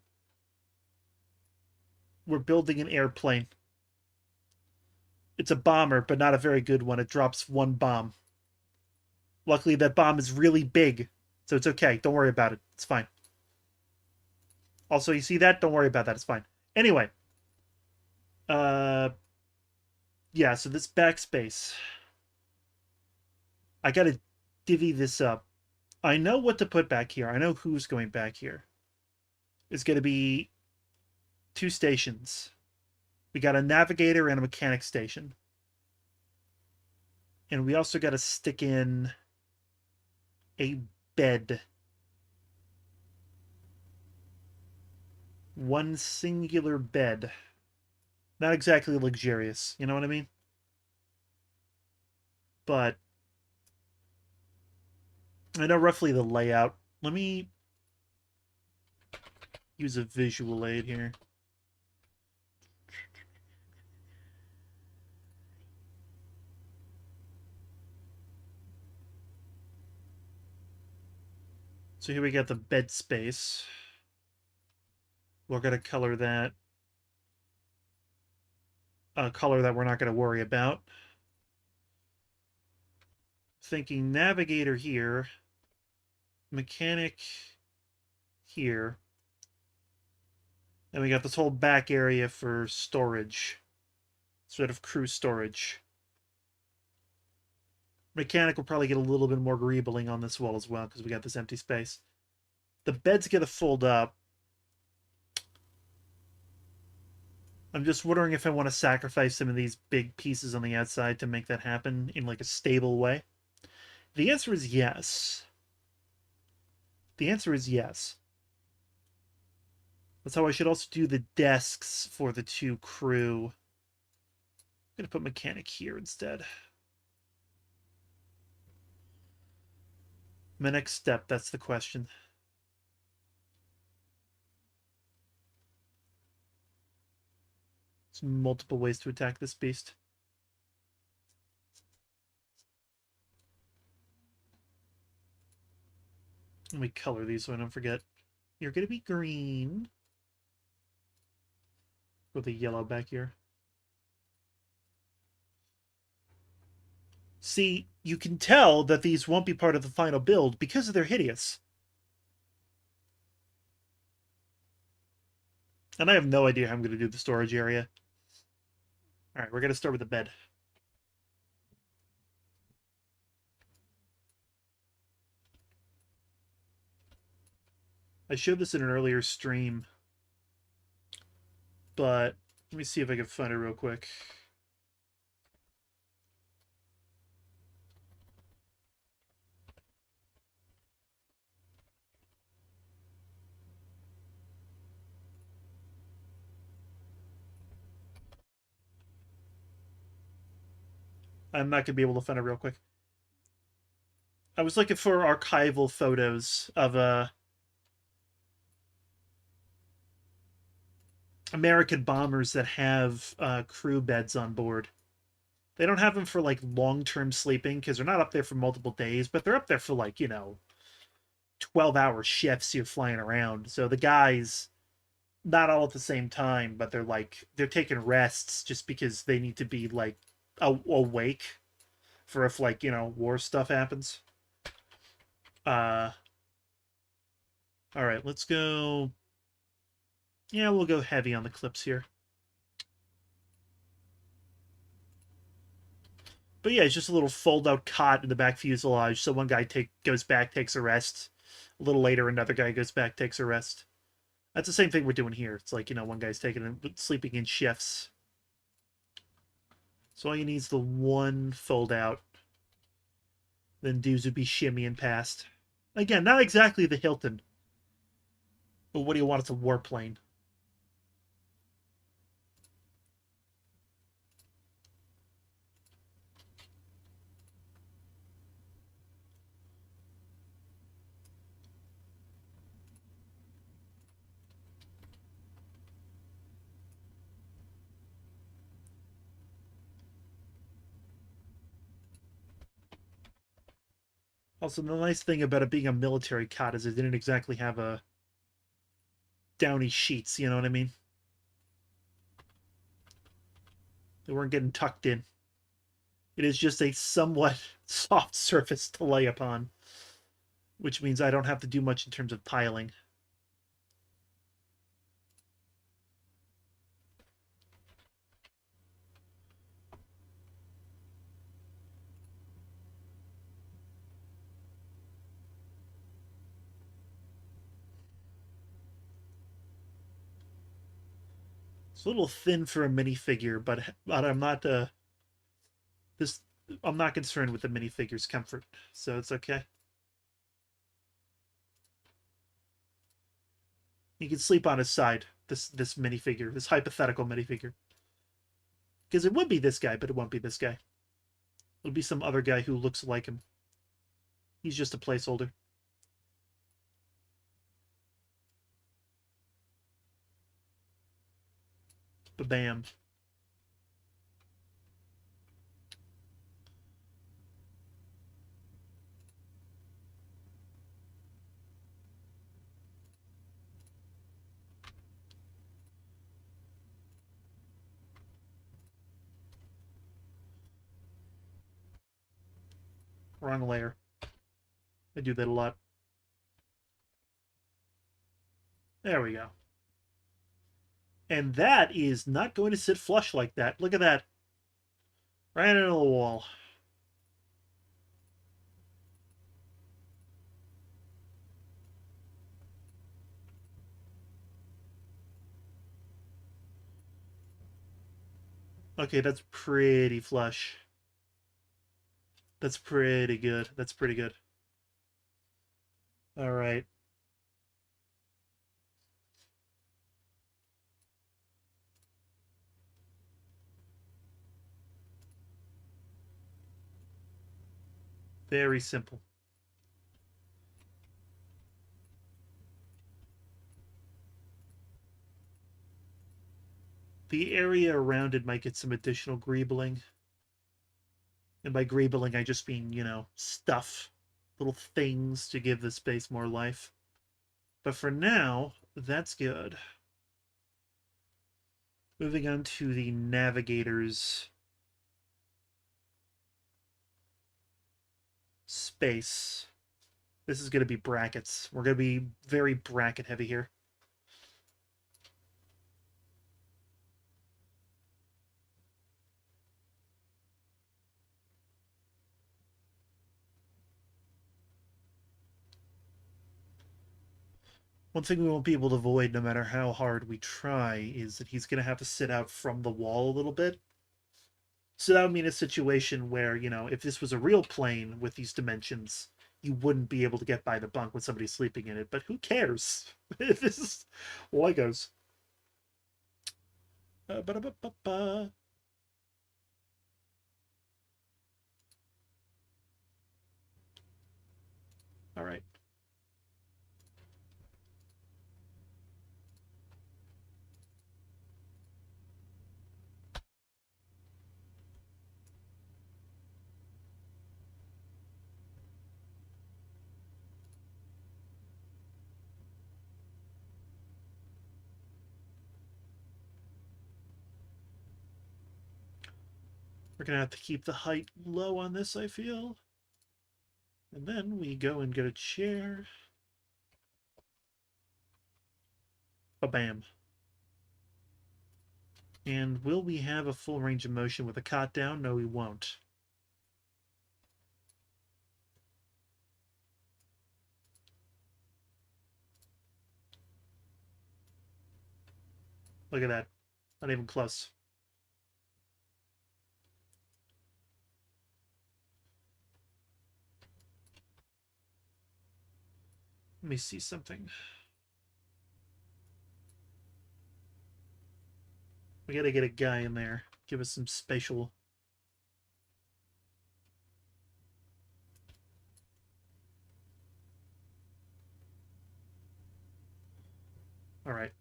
an airplane. It's a bomber, but not a very good one. It drops one bomb. Luckily, that bomb is really big, so it's okay. Don't worry about it. It's fine. Also, you see that? Don't worry about that. It's fine. Anyway. Yeah, so this backspace. I gotta divvy this up. I know what to put back here. I know who's going back here. It's gonna be 2 stations. We got a navigator and a mechanic station. And we also got to stick in a bed. One singular bed. Not exactly luxurious, you know what I mean? But I know roughly the layout. Let me use a visual aid here. So here we got the bed space. We're going to color that. A color that we're not going to worry about. Thinking navigator here. Mechanic here. And we got this whole back area for storage. Sort of crew storage. Mechanic will probably get a little bit more greebling on this wall as well, because we got this empty space. The bed's going to fold up. I'm just wondering if I want to sacrifice some of these big pieces on the outside to make that happen in like a stable way. The answer is yes. The answer is yes. That's how I should also do the desks for the 2 crew. I'm going to put mechanic here instead. My next step, that's the question. There's multiple ways to attack this beast. Let me color these so I don't forget. You're going to be green. With a yellow back here. See, you can tell that these won't be part of the final build because they're hideous. And I have no idea how I'm going to do the storage area. Alright, we're going to start with the bed. I showed this in an earlier stream, but Let me see if I can find it real quick. I'm not gonna be able to find it real quick. I was looking for archival photos of American bombers that have crew beds on board. They don't have them for like long-term sleeping because they're not up there for multiple days, but they're up there for like 12-hour shifts. You're flying around, so the guys not all at the same time, but they're taking rests just because they need to be like awake for if like war stuff happens. Uh, all right, let's go. Yeah, we'll go heavy on the clips here. But yeah, it's just a little fold-out cot in the back fuselage. So one guy goes back, takes a rest. A little later, another guy goes back, takes a rest. That's the same thing we're doing here. It's like one guy's sleeping in shifts. So all you need is the one fold-out. Then dudes would be shimmying past. Again, not exactly the Hilton. But what do you want? It's a warplane. Also, the nice thing about it being a military cot is it didn't exactly have a downy sheets, you know what I mean? They weren't getting tucked in. It is just a somewhat soft surface to lay upon, which means I don't have to do much in terms of piling. It's a little thin for a minifigure, but I'm not this I'm not concerned with the minifigure's comfort, so it's okay. He can sleep on his side. This minifigure, this hypothetical minifigure, because it would be this guy, but it won't be this guy. It'll be some other guy who looks like him. He's just a placeholder. Ba-bam. Wrong layer. I do that a lot. There we go. And that is not going to sit flush like that. Look at that. Right into the wall. Okay, that's pretty flush. That's pretty good. That's pretty good. All right. Very simple. The area around it might get some additional greebling. And by greebling, I just mean, stuff. Little things to give the space more life. But for now, that's good. Moving on to the navigator's space. This is going to be brackets. We're going to be very bracket heavy here. One thing we won't be able to avoid, no matter how hard we try, is that he's going to have to sit out from the wall a little bit. So that would mean a situation where, you know, if this was a real plane with these dimensions, you wouldn't be able to get by the bunk when somebody's sleeping in it. But who cares? This is Legos. Ba-da-ba-ba-ba. All right. We're going to have to keep the height low on this, I feel. And then we go and get a chair. Ba-bam. And will we have a full range of motion with a cot down? No, we won't. Look at that. Not even close. Let me see something. We gotta get a guy in there. Give us some spatial. Alright.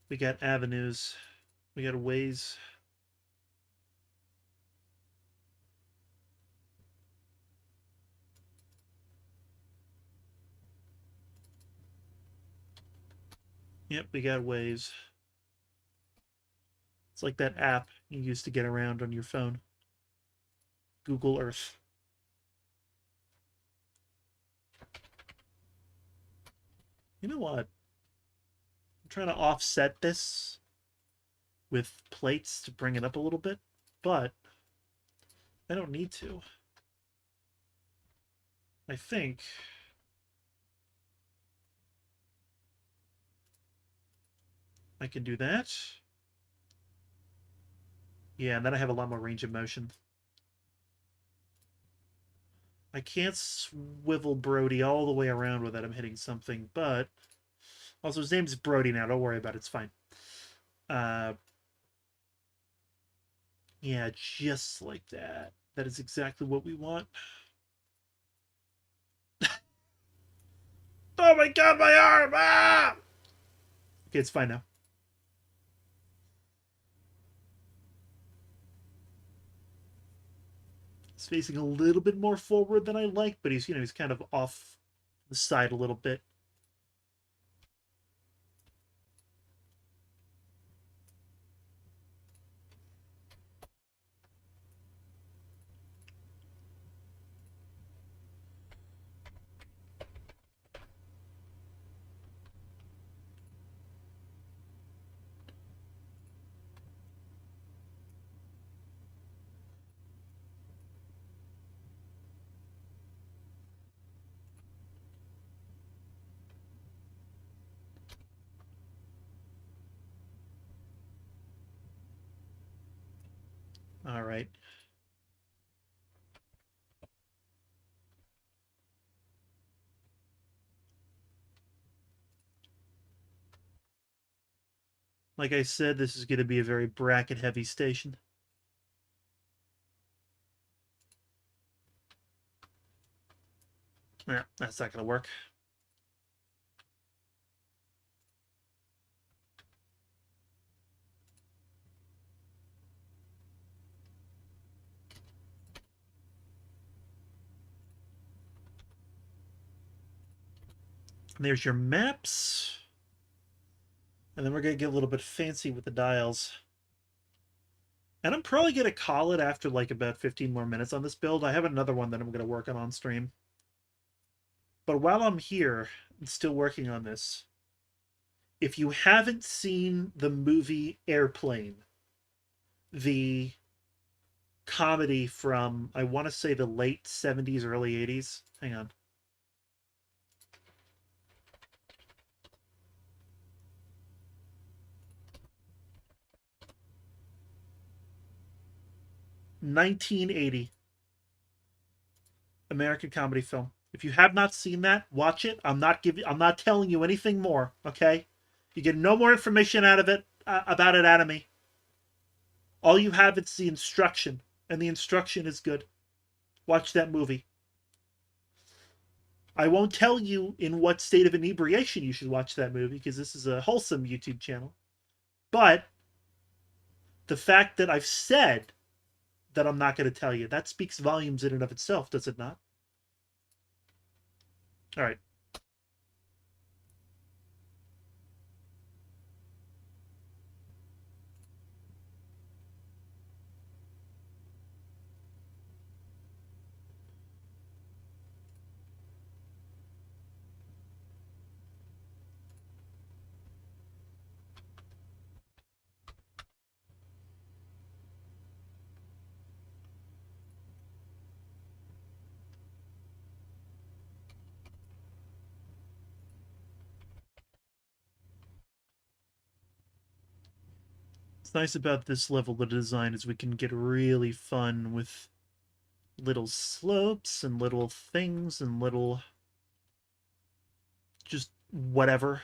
We got avenues. We got ways. Yep, we got ways. It's like that app you used to get around on your phone. Google Earth. You know what? I'm trying to offset this with plates to bring it up a little bit, but I don't need to. I think I can do that. Yeah, and then I have a lot more range of motion. I can't swivel Brody all the way around without him hitting something, but also his name's Brody now. Don't worry about it. It's fine. Yeah, just like that. That is exactly what we want. Oh my god, my arm! Ah! Okay, it's fine now. He's facing a little bit more forward than I like, but he's, you know, he's kind of off the side a little bit. All right. Like I said, this is going to be a very bracket-heavy station. Yeah, that's not going to work. And there's your maps. And then we're going to get a little bit fancy with the dials. And I'm probably going to call it after like about 15 more minutes on this build. I have another one that I'm going to work on stream. But while I'm here and still working on this, if you haven't seen the movie Airplane, the comedy from, I want to say, the late 70s, early 80s. Hang on. 1980 American comedy film. If you have not seen that, watch it. I'm not telling you anything more, okay? You get no more information out of it about it out of me. All you have is the instruction, and the instruction is good. Watch that movie. I won't tell you in what state of inebriation you should watch that movie because this is a wholesome YouTube channel. But the fact that I've said that I'm not going to tell you, that speaks volumes in and of itself, does it not? All right. What's nice about this level of design is we can get really fun with little slopes and little things and little just whatever.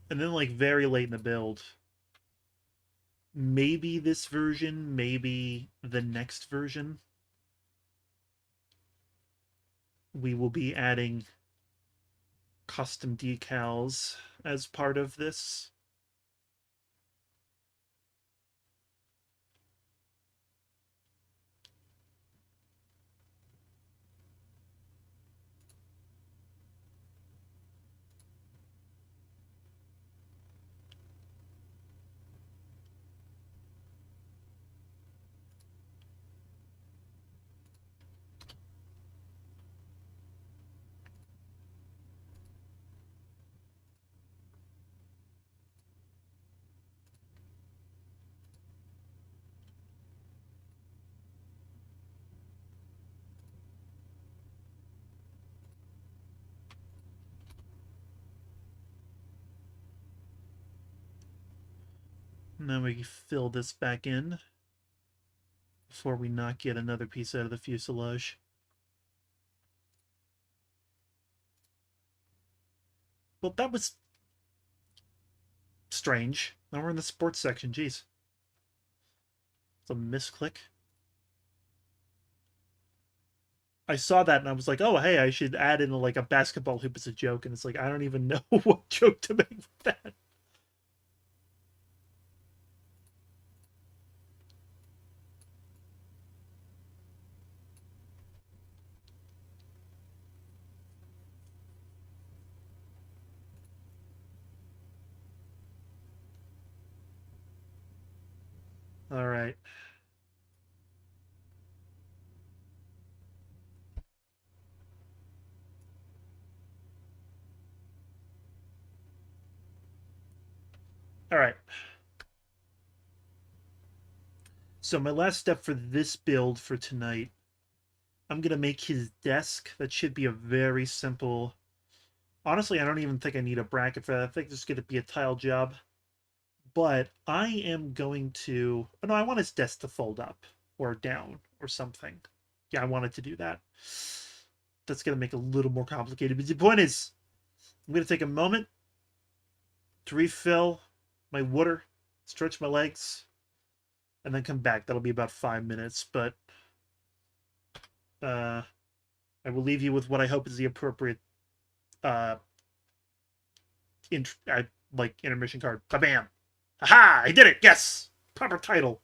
And then like very late in the build, maybe this version, maybe the next version, we will be adding custom decals as part of this. And then we fill this back in before we knock yet another piece out of the fuselage. Well, that was strange. Now we're in the sports section. Jeez. It's a misclick. I saw that and I was like, oh, hey, I should add in like a basketball hoop as a joke. And it's like, I don't even know what joke to make with that. All right. All right. So my last step for this build for tonight, I'm going to make his desk. That should be a very simple... Honestly, I don't even think I need a bracket for that. I think it's going to be a tile job. But I am going to... Oh, no, I want his desk to fold up or down or something. Yeah, I wanted to do that. That's going to make it a little more complicated. But the point is, I'm going to take a moment to refill my water, stretch my legs, and then come back. That'll be about 5 minutes, but I will leave you with what I hope is the appropriate intermission card. Ba-bam! Aha! I did it! Yes! Proper title.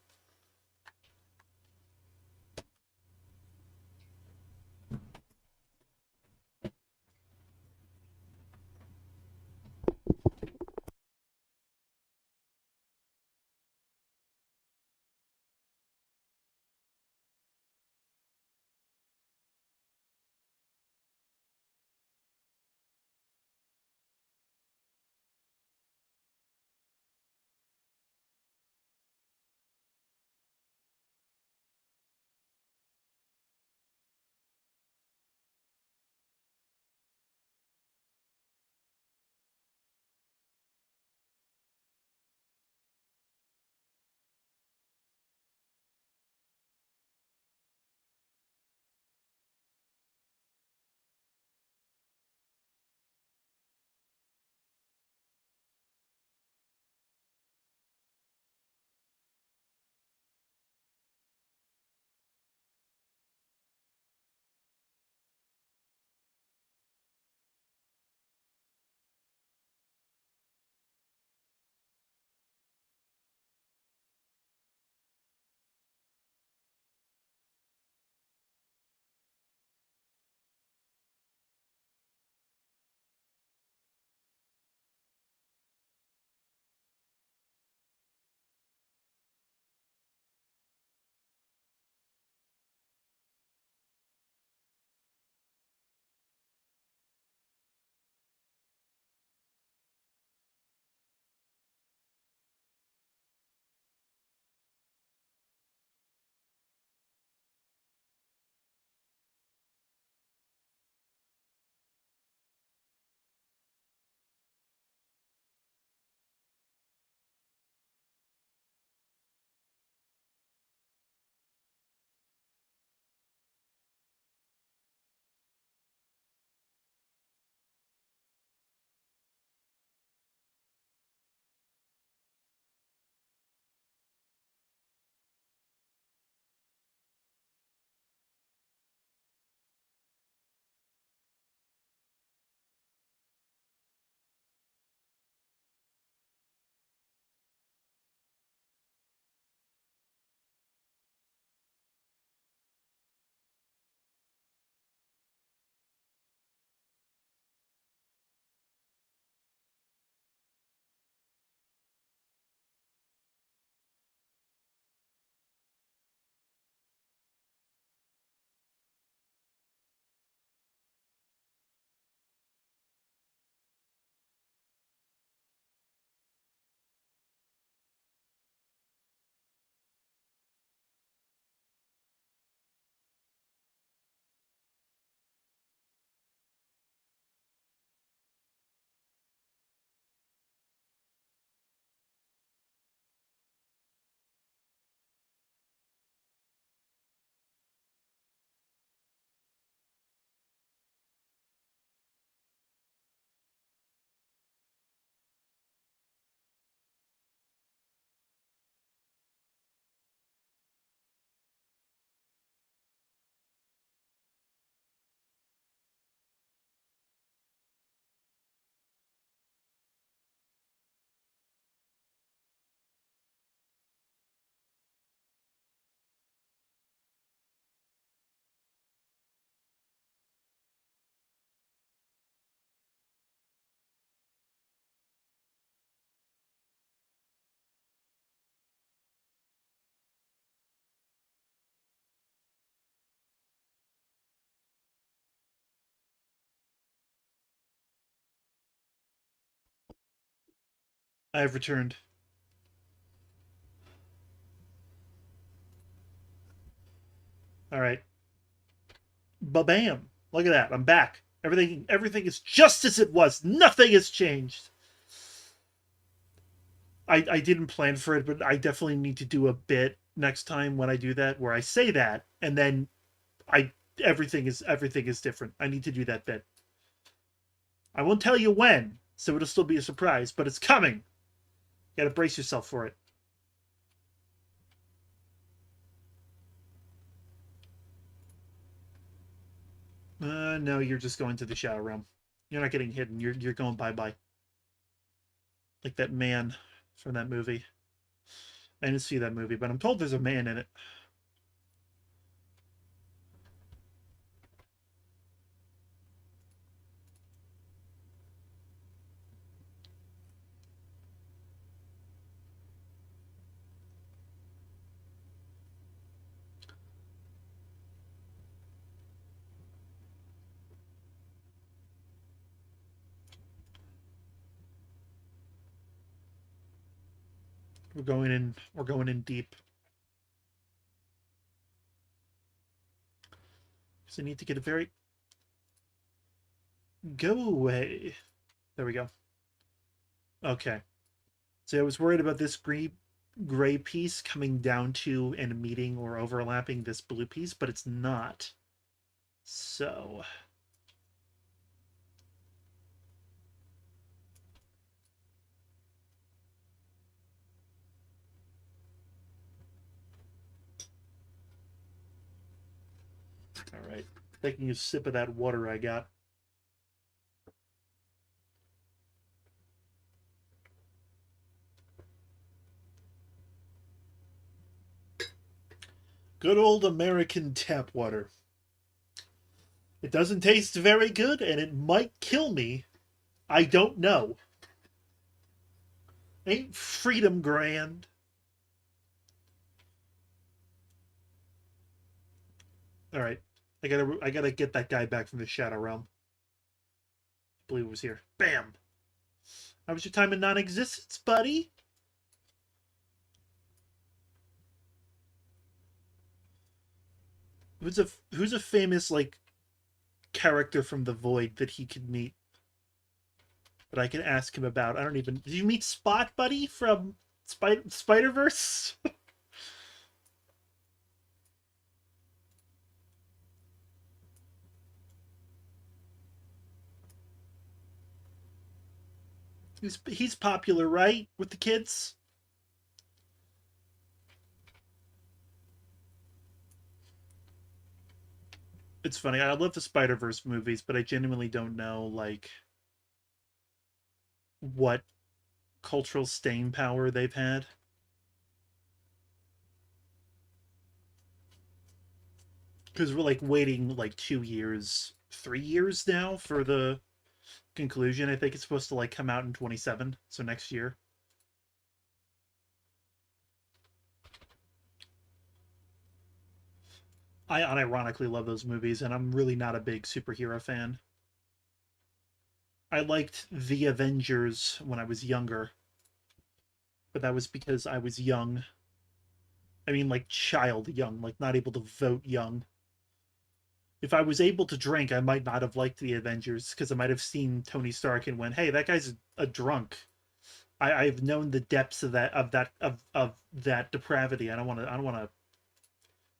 I have returned. All right. Ba-bam. Look at that. I'm back. Everything is just as it was. Nothing has changed. I didn't plan for it, but I definitely need to do a bit next time when I do that where I say that and then I everything is different. I need to do that bit. I won't tell you when, so it'll still be a surprise, but it's coming. You gotta brace yourself for it. No, you're just going to the shadow realm. You're not getting hidden. You're going bye bye. Like that man from that movie. I didn't see that movie, but I'm told there's a man in it. We're going in. We're going in deep. So I need to get a very. Go away. There we go. Okay. So I was worried about this gray piece coming down to and meeting or overlapping this blue piece, but it's not. So all right. Taking a sip of that water I got. Good old American tap water. It doesn't taste very good and it might kill me. I don't know. Ain't freedom grand? All right. I gotta get that guy back from the Shadow Realm. I believe it was here. Bam! How was your time in non-existence, buddy? Who's a famous like character from the Void that he could meet? That I can ask him about. I don't even. Did you meet Spot, buddy, from Spider-Verse? He's popular, right, with the kids? It's funny. I love the Spider-Verse movies, but I genuinely don't know like what cultural staying power they've had. Because we're like waiting like 2 years, 3 years now for the conclusion. I think it's supposed to like come out in 27, so next year. I unironically love those movies, and I'm really not a big superhero fan. I liked The Avengers when I was younger, but that was because I was young. I mean, like child young, like not able to vote young. If I was able to drink, I might not have liked the Avengers because I might have seen Tony Stark and went, "Hey, that guy's a drunk." I've known the depths of that depravity. I don't want to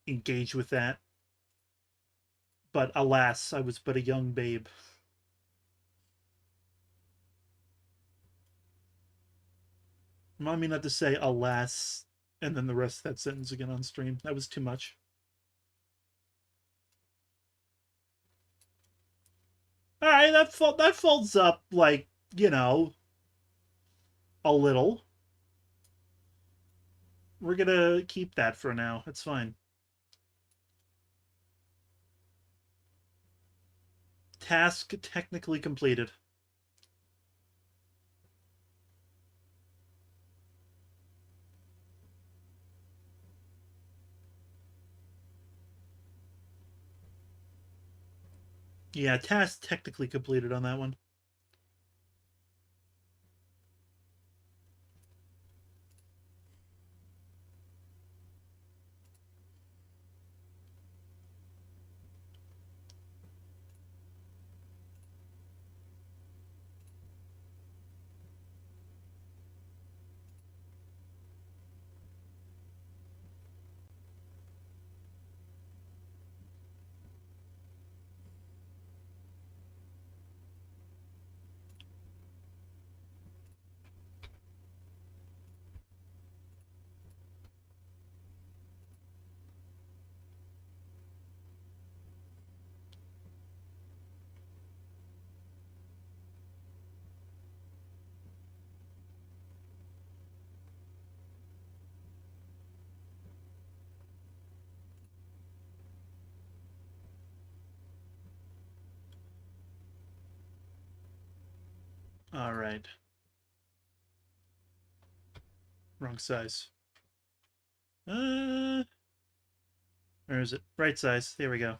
engage with that. But alas, I was but a young babe. Remind me not to say alas and then the rest of that sentence again on stream. That was too much. All right, that folds up like a little. We're gonna keep that for now. It's fine. Task technically completed. Yeah, task technically completed on that one. All right. Wrong size. Where is it? Right size. There we go.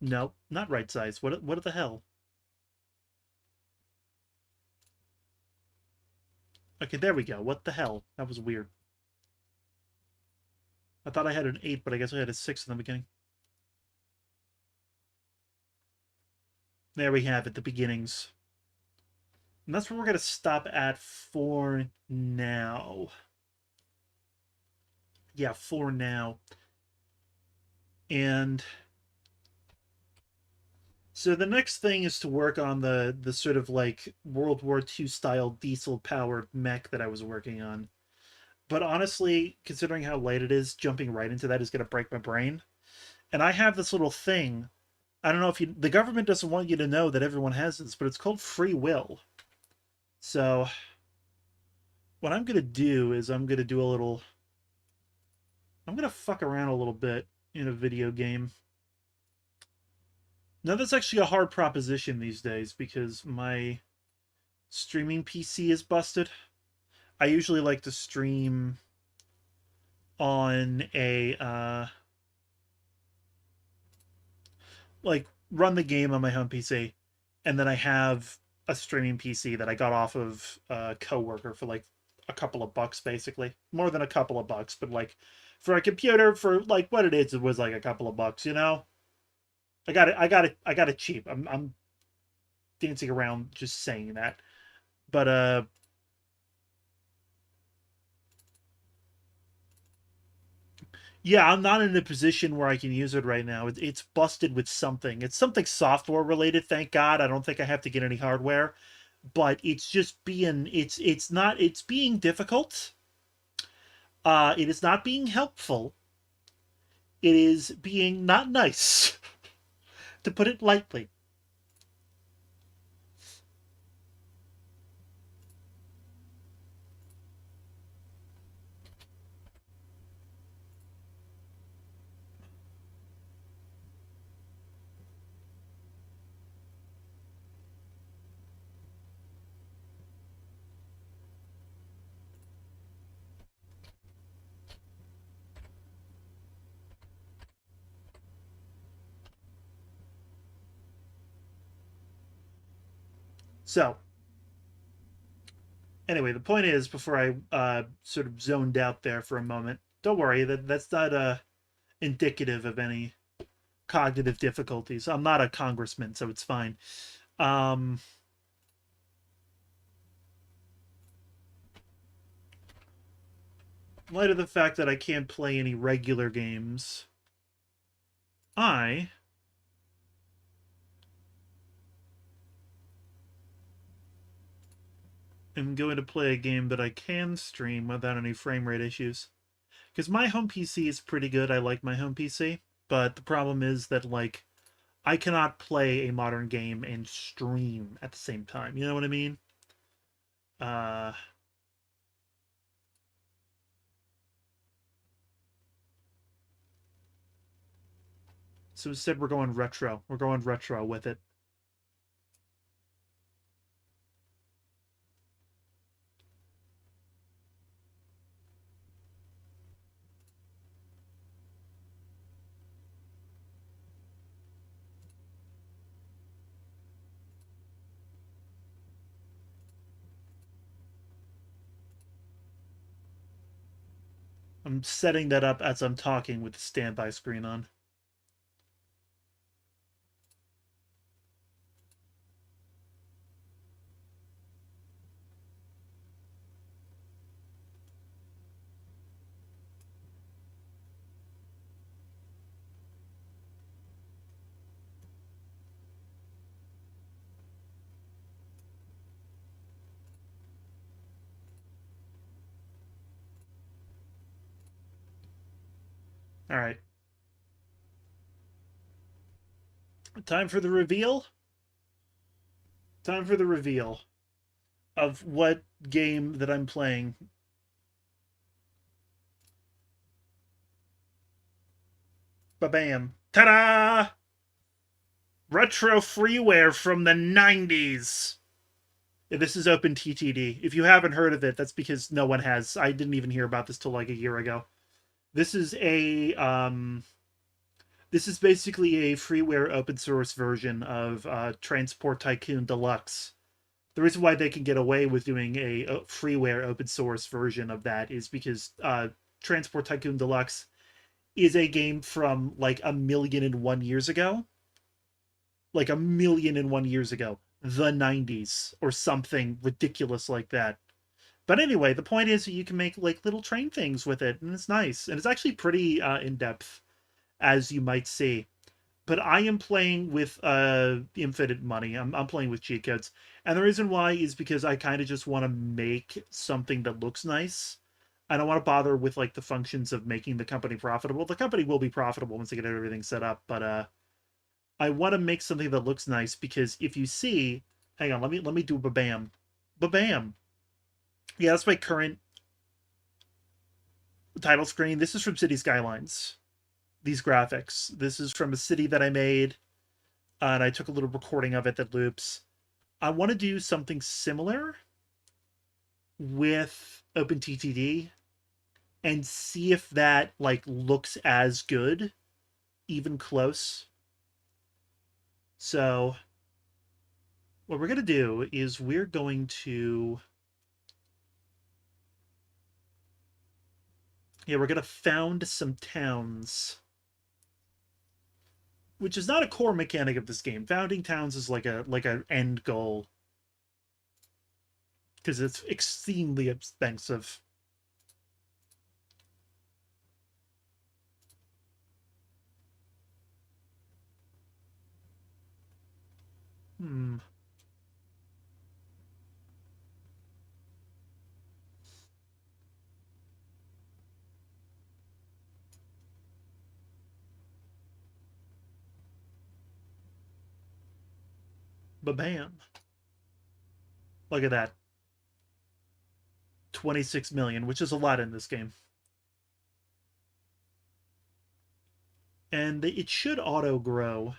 Nope, not right size. What the hell? Okay, there we go. What the hell? That was weird. I thought I had an 8, but I guess I had a 6 in the beginning. There we have it, the beginnings. And that's where we're going to stop at for now. Yeah, for now. And so the next thing is to work on the sort of like World War II style diesel powered mech that I was working on. But honestly, considering how late it is, jumping right into that is going to break my brain. And I have this little thing. I don't know if the government doesn't want you to know that everyone has this, but it's called free will. So what I'm going to do is I'm going to do a little, I'm going to fuck around a little bit in a video game. Now that's actually a hard proposition these days because my streaming PC is busted. I usually like to stream on a like run the game on my home PC, and then I have a streaming PC that I got off of a coworker for like a couple of bucks, basically more than a couple of bucks, but like for a computer for like what it is, it was like a couple of bucks, you know. I got it cheap. I'm dancing around just saying that, but yeah, I'm not in a position where I can use it right now. It's busted with something. It's something software related, thank God. I don't think I have to get any hardware, but it's just being it's not it's being difficult. It is not being helpful. It is being not nice, to put it lightly. So, anyway, the point is, before I sort of zoned out there for a moment, don't worry, that's not indicative of any cognitive difficulties. I'm not a congressman, so it's fine. Um, in light of the fact that I can't play any regular games, I am going to play a game that I can stream without any frame rate issues. Because my home PC is pretty good. I like my home PC. But the problem is that, like, I cannot play a modern game and stream at the same time. You know what I mean? Uh, so instead, we're going retro. We're going retro with it. I'm setting that up as I'm talking with the standby screen on. All right. Time for the reveal. Time for the reveal of what game that I'm playing. Ba-bam. Ta-da! Retro freeware from the 90s. This is OpenTTD. If you haven't heard of it, that's because no one has. I didn't even hear about this till like a year ago. This is a this is basically a freeware open source version of Transport Tycoon Deluxe. The reason why they can get away with doing a freeware open source version of that is because Transport Tycoon Deluxe is a game from like 1,000,001 years ago, like 1,000,001 years ago, the 90s or something ridiculous like that. But anyway, the point is that you can make like little train things with it, and it's nice, and it's actually pretty in depth, as you might see. But I am playing with infinite money. I'm playing with cheat codes, and the reason why is because I kind of just want to make something that looks nice. I don't want to bother with like the functions of making the company profitable. The company will be profitable once they get everything set up, but I want to make something that looks nice because if you see, hang on, let me do ba-bam, ba-bam. Yeah, that's my current title screen. This is from City Skylines. These graphics. This is from a city that I made, and I took a little recording of it that loops. I want to do something similar with OpenTTD and see if that like looks as good, even close. So what we're going to do is we're going to we're going to found some towns, which is not a core mechanic of this game. Founding towns is like a end goal because it's extremely expensive. Hmm. Ba-bam. Look at that. 26 million, which is a lot in this game. And it should auto grow.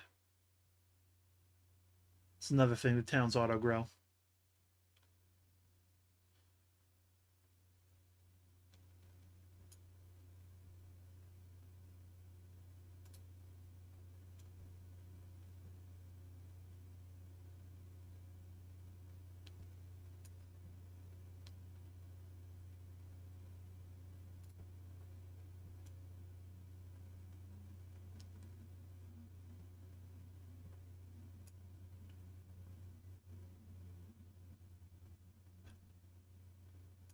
It's another thing, the towns auto grow.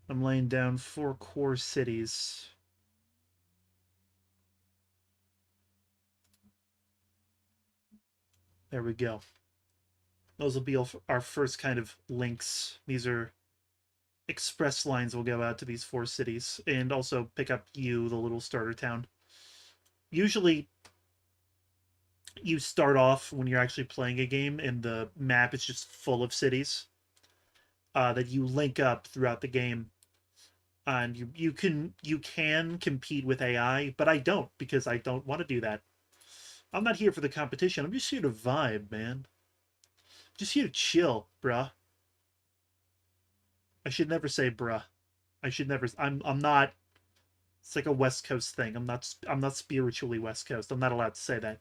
I'm laying down 4 core cities. There we go. Those will be our first kind of links. These are express lines will go out to these 4 cities and also pick up you, the little starter town. Usually you start off when you're actually playing a game and the map is just full of cities that you link up throughout the game, and you can compete with AI, but I don't because I don't want to do that. I'm not here for the competition. I'm just here to vibe, man. Just here to chill, bruh. I should never say bruh. I should never. I'm not. It's like a West Coast thing. I'm not spiritually West Coast. I'm not allowed to say that.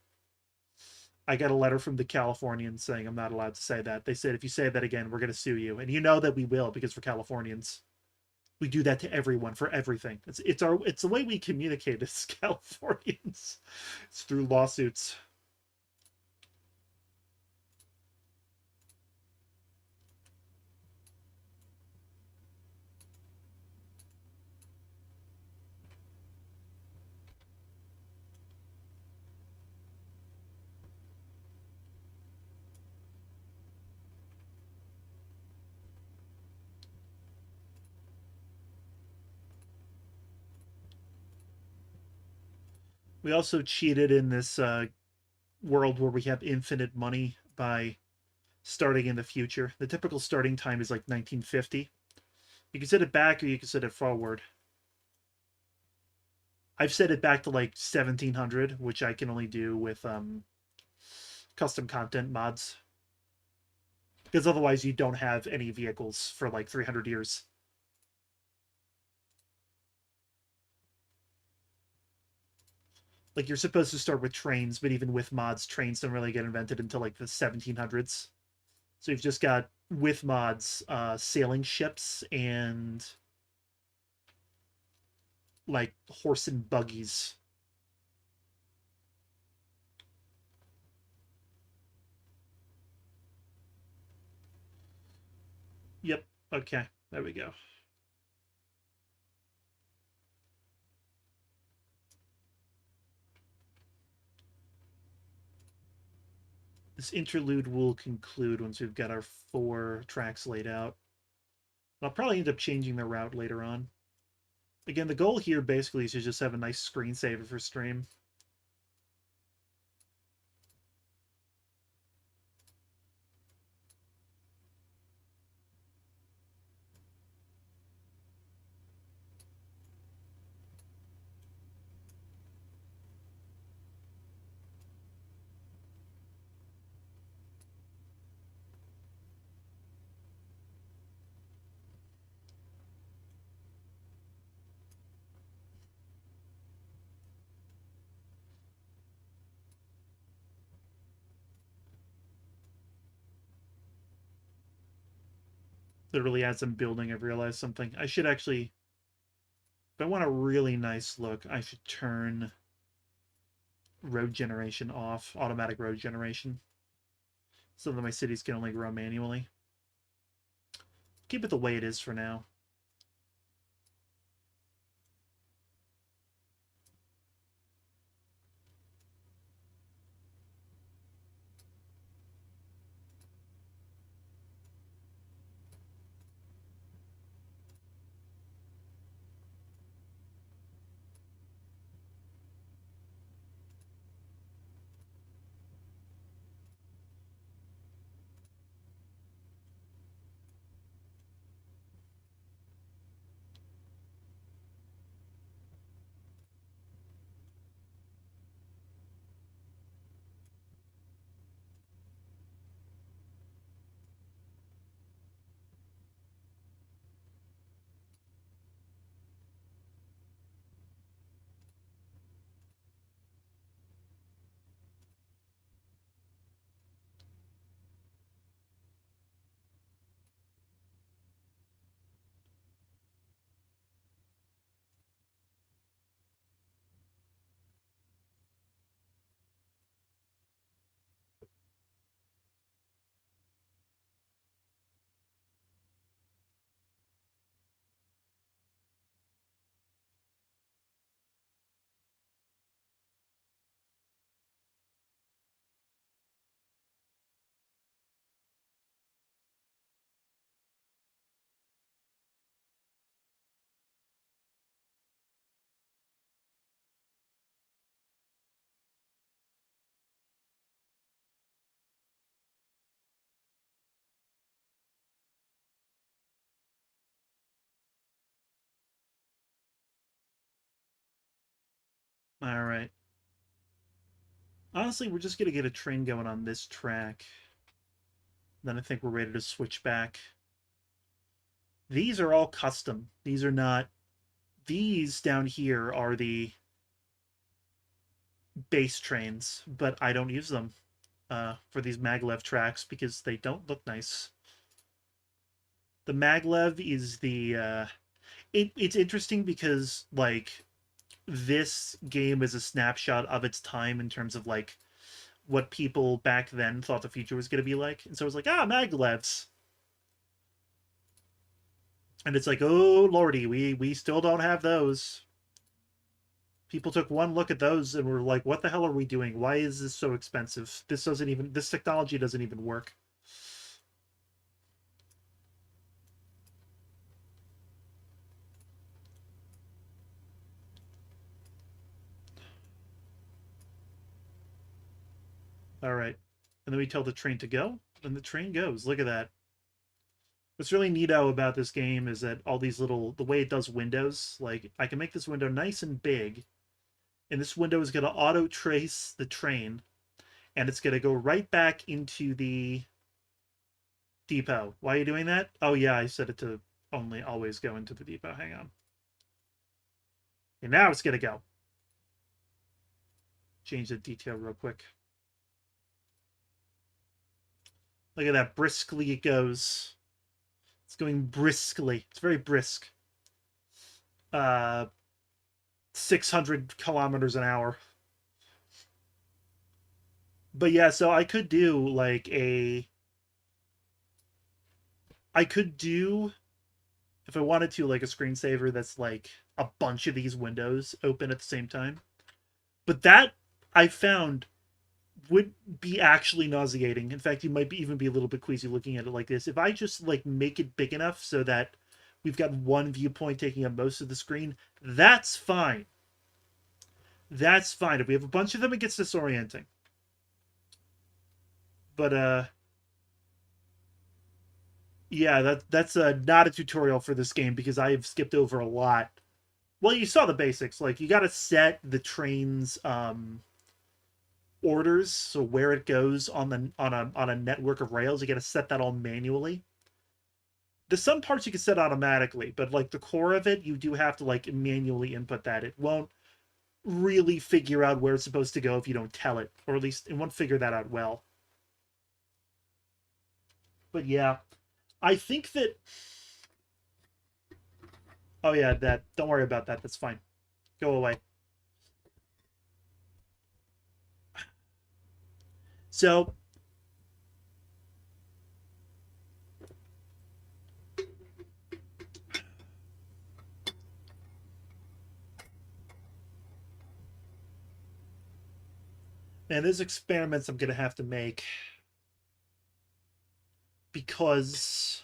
I got a letter from the Californians saying I'm not allowed to say that. They said if you say that again, we're gonna sue you, and you know that we will because we're Californians. We do that to everyone for everything. It's the way we communicate as Californians. It's through lawsuits. We also cheated in this world where we have infinite money by starting in the future. The typical starting time is like 1950. You can set it back or you can set it forward. I've set it back to like 1700, which I can only do with custom content mods. because otherwise you don't have any vehicles for like 300 years. Like you're supposed to start with trains, but even with mods, trains don't really get invented until like the 1700s. So you've just got with mods, sailing ships and like horse and buggies. Yep. Okay. There we go. This interlude will conclude once we've got our 4 tracks laid out. I'll probably end up changing the route later on. Again, the goal here basically is to just have a nice screensaver for stream. Literally, as I'm building, I've realized something. I should actually, if I want a really nice look, I should turn road generation off, automatic road generation, so that my cities can only grow manually. Keep it the way it is for now. All right. Honestly, we're just gonna get a train going on this track. Then I think we're ready to switch back. These are all custom. These are not. These down here are the base trains, but I don't use them for these maglev tracks because they don't look nice. The maglev is the it's interesting because like this game is a snapshot of its time in terms of like what people back then thought the future was going to be like, and so it was like maglevs, and it's like, oh lordy, we still don't have those. People took one look at those and were like, what the hell are we doing? Why is this so expensive? This technology doesn't even work. All right. And then we tell the train to go, and the train goes. Look at that. What's really neato about this game is that all these little, the way it does windows, like I can make this window nice and big, and this window is going to auto trace the train, and it's going to go right back into the Depot. Why are you doing that? Oh yeah, I set it to only always go into the depot. Hang on. And now it's gonna go. Change the detail real quick. Look at that. Briskly it goes. It's going briskly. It's very brisk. 600 kilometers an hour. But yeah, so I could do like a. I could do, if I wanted to, like a screensaver that's like a bunch of these windows open at the same time. But that I found would be actually nauseating. In fact, you might even be a little bit queasy looking at it like this. If I just like make it big enough so that we've got one viewpoint taking up most of the screen, that's fine. That's fine. If we have a bunch of them, it gets disorienting. But yeah, that's not a tutorial for this game because I have skipped over a lot. Well, you saw the basics. Like you got to set the train's orders, so where it goes on the on a network of rails. You got to set that all manually. There's some parts you can set automatically, but like the core of it, you do have to like manually input that. It won't really figure out where it's supposed to go if you don't tell it, or at least it won't figure that out well. But yeah, I think that. Oh yeah, that. Don't worry about that. That's fine. Go away. So man, there's experiments I'm gonna have to make because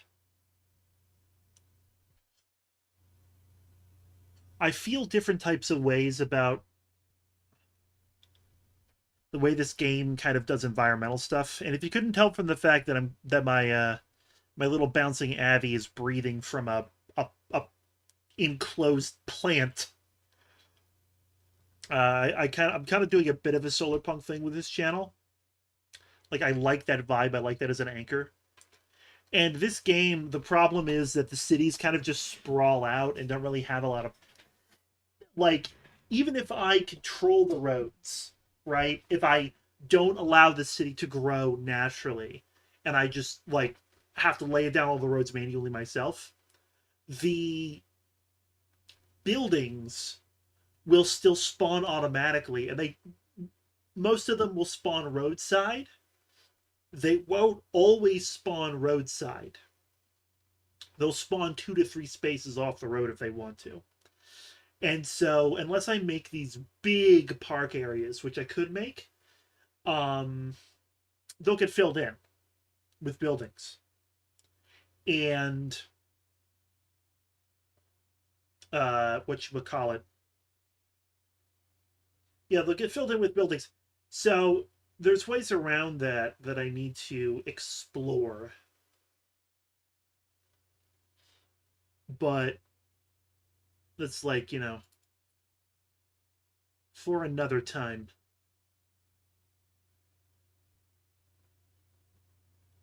I feel different types of ways about the way this game kind of does environmental stuff. And if you couldn't tell from the fact that my little bouncing Abby is breathing from a enclosed plant, I'm kind of doing a bit of a solar punk thing with this channel. Like I like that vibe. I like that as an anchor. And this game, the problem is that the cities kind of just sprawl out and don't really have a lot of like. Even if I control the roads, right? If I don't allow the city to grow naturally, and I just like have to lay down all the roads manually myself, the buildings will still spawn automatically, and they most of them will spawn roadside. They won't always spawn roadside. They'll spawn 2 to 3 spaces off the road if they want to. And so, unless I make these big park areas, which I could make, they'll get filled in with buildings. And what you would call it? Yeah, they'll get filled in with buildings. So there's ways around that I need to explore. But that's like, for another time.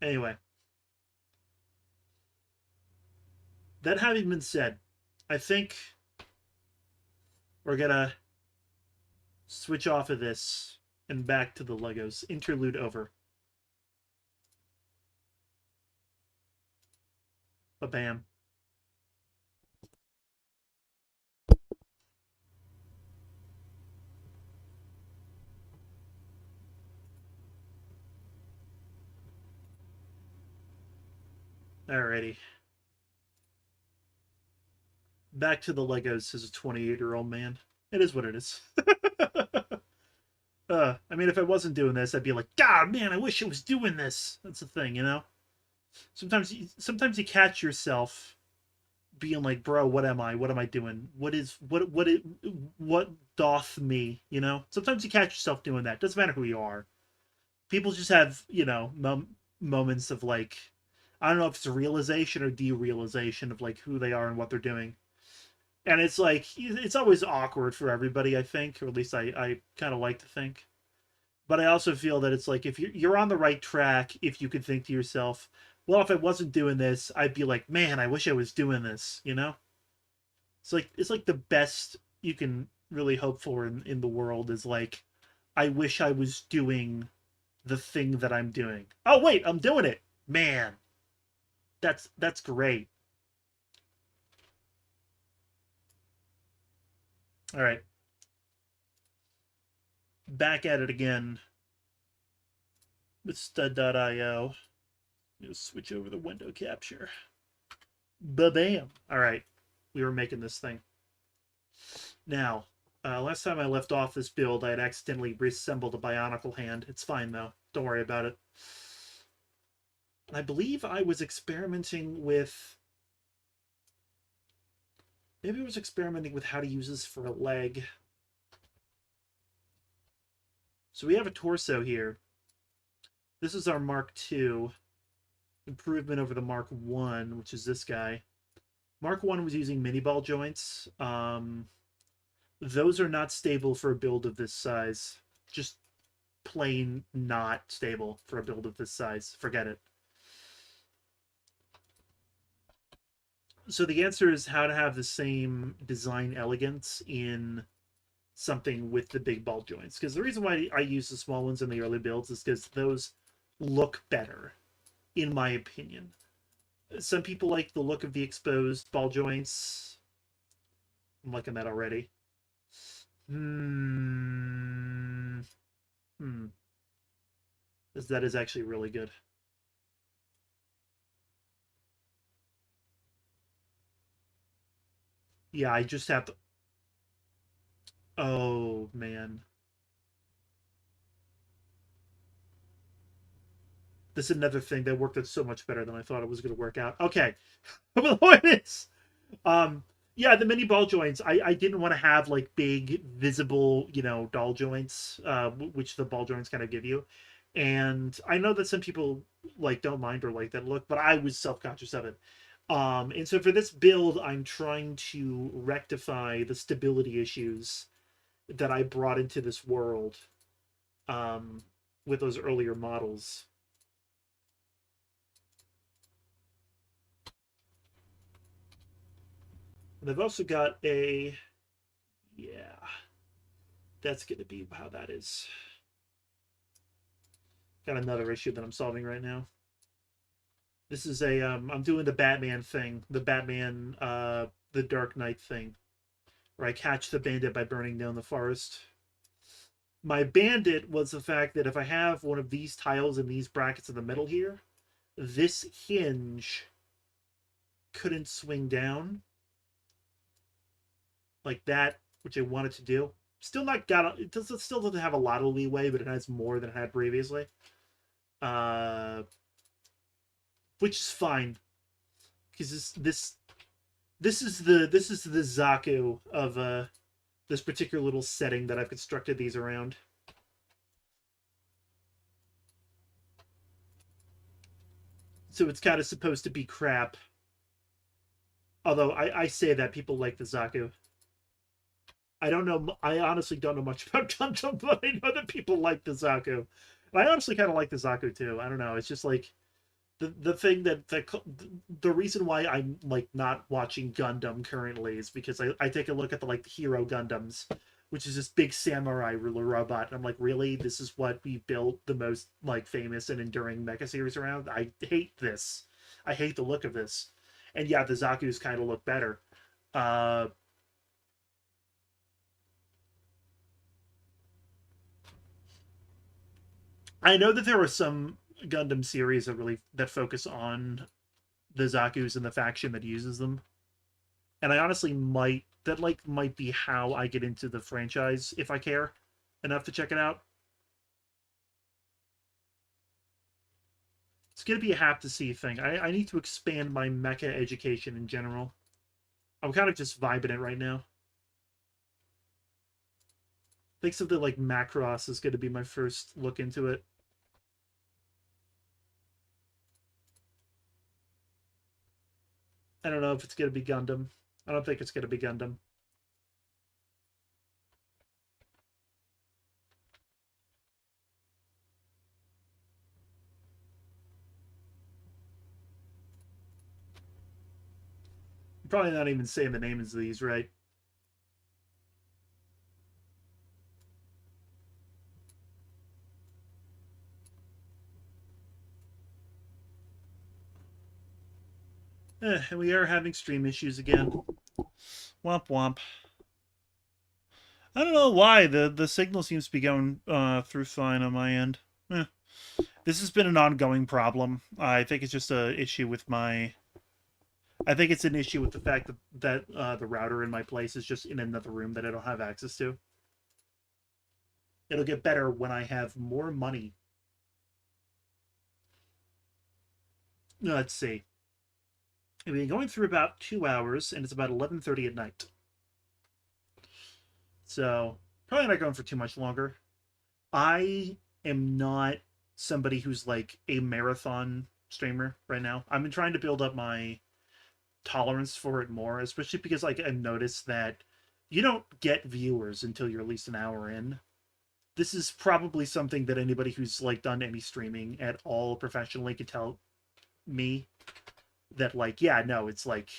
Anyway, that having been said, I think we're gonna switch off of this and back to the Legos. Interlude over. Ba-bam. Alrighty. Back to the Legos as a 28-year-old man. It is what it is. I mean, if I wasn't doing this, I'd be like, God, man, I wish I was doing this. That's the thing, you know? Sometimes you catch yourself being like, bro, what am I? What am I doing? What doth me? You know? Sometimes you catch yourself doing that. Doesn't matter who you are. People just have, moments of like, I don't know if it's a realization or derealization of like who they are and what they're doing. And it's like it's always awkward for everybody, I think, or at least I kind of like to think. But I also feel that it's like if you're on the right track, if you could think to yourself, well, if I wasn't doing this, I'd be like, man, I wish I was doing this, you know? It's like the best you can really hope for in the world is like, I wish I was doing the thing that I'm doing. Oh wait, I'm doing it. Man, that's great. All right. Back at it again with stud.io. Just switch over the window capture. Ba-bam. All right. We were making this thing. Now, last time I left off this build, I had accidentally reassembled a bionicle hand. It's fine, though. Don't worry about it. I believe I was experimenting with... Maybe I was experimenting with how to use this for a leg. So we have a torso here. This is our Mark II. Improvement over the Mark 1, which is this guy. Mark 1 was using mini ball joints. Those are not stable for a build of this size. Just plain not stable for a build of this size. Forget it. So the answer is how to have the same design elegance in something with the big ball joints. Because the reason why I use the small ones in the early builds is because those look better, in my opinion. Some people like the look of the exposed ball joints. I'm liking that already. That is actually really good. Yeah, I just have to... Oh, man. This is another thing that worked out so much better than I thought it was going to work out. Okay. But the point is, yeah, the mini ball joints, I didn't want to have, like, big, visible, doll joints, which the ball joints kind of give you. And I know that some people, like, don't mind or like that look, but I was self-conscious of it. And so for this build, I'm trying to rectify the stability issues that I brought into this world with those earlier models. And I've also got a... Yeah. That's going to be how that is. Got another issue that I'm solving right now. This is a... I'm doing the Batman thing. The Batman, the Dark Knight thing. Where I catch the bandit by burning down the forest. My bandit was the fact that if I have one of these tiles in these brackets in the middle here, this hinge couldn't swing down like that, which I wanted to do. Still not got it. Still doesn't have a lot of leeway, but it has more than it had previously. Which is fine, because this is the Zaku of this particular little setting that I've constructed these around. So it's kind of supposed to be crap. Although I say that people like the Zaku. I don't know. I honestly don't know much about Gundam, but I know that people like the Zaku. And I honestly kind of like the Zaku too. I don't know. It's just like the thing that the reason why I'm like not watching Gundam currently is because I take a look at the hero Gundams, which is this big samurai ruler robot. And I'm like, really? This is what we built the most like famous and enduring mecha series around? I hate this. I hate the look of this. And yeah, the Zaku's kind of look better. I know that there are some Gundam series that focus on the Zaku's and the faction that uses them. And I honestly might be how I get into the franchise if I care enough to check it out. It's gonna be a have to see thing. I need to expand my mecha education in general. I'm kind of just vibing it right now. I think something like Macross is going to be my first look into it. I don't know if it's going to be Gundam. I don't think it's going to be Gundam. Probably not even saying the names of these right. And we are having stream issues again. Womp womp. I don't know why the signal seems to be going through fine on my end. This has been an ongoing problem. I think it's just a issue with my. I think it's an issue with the fact that the router in my place is just in another room that I don't have access to. It'll get better when I have more money. Let's see. We've been going through about 2 hours, and it's about 11:30 at night. So probably not going for too much longer. I am not somebody who's like a marathon streamer right now. I've been trying to build up my tolerance for it more, especially because like I've noticed that you don't get viewers until you're at least an hour in. This is probably something that anybody who's like done any streaming at all professionally could tell me, that like, yeah, no, it's like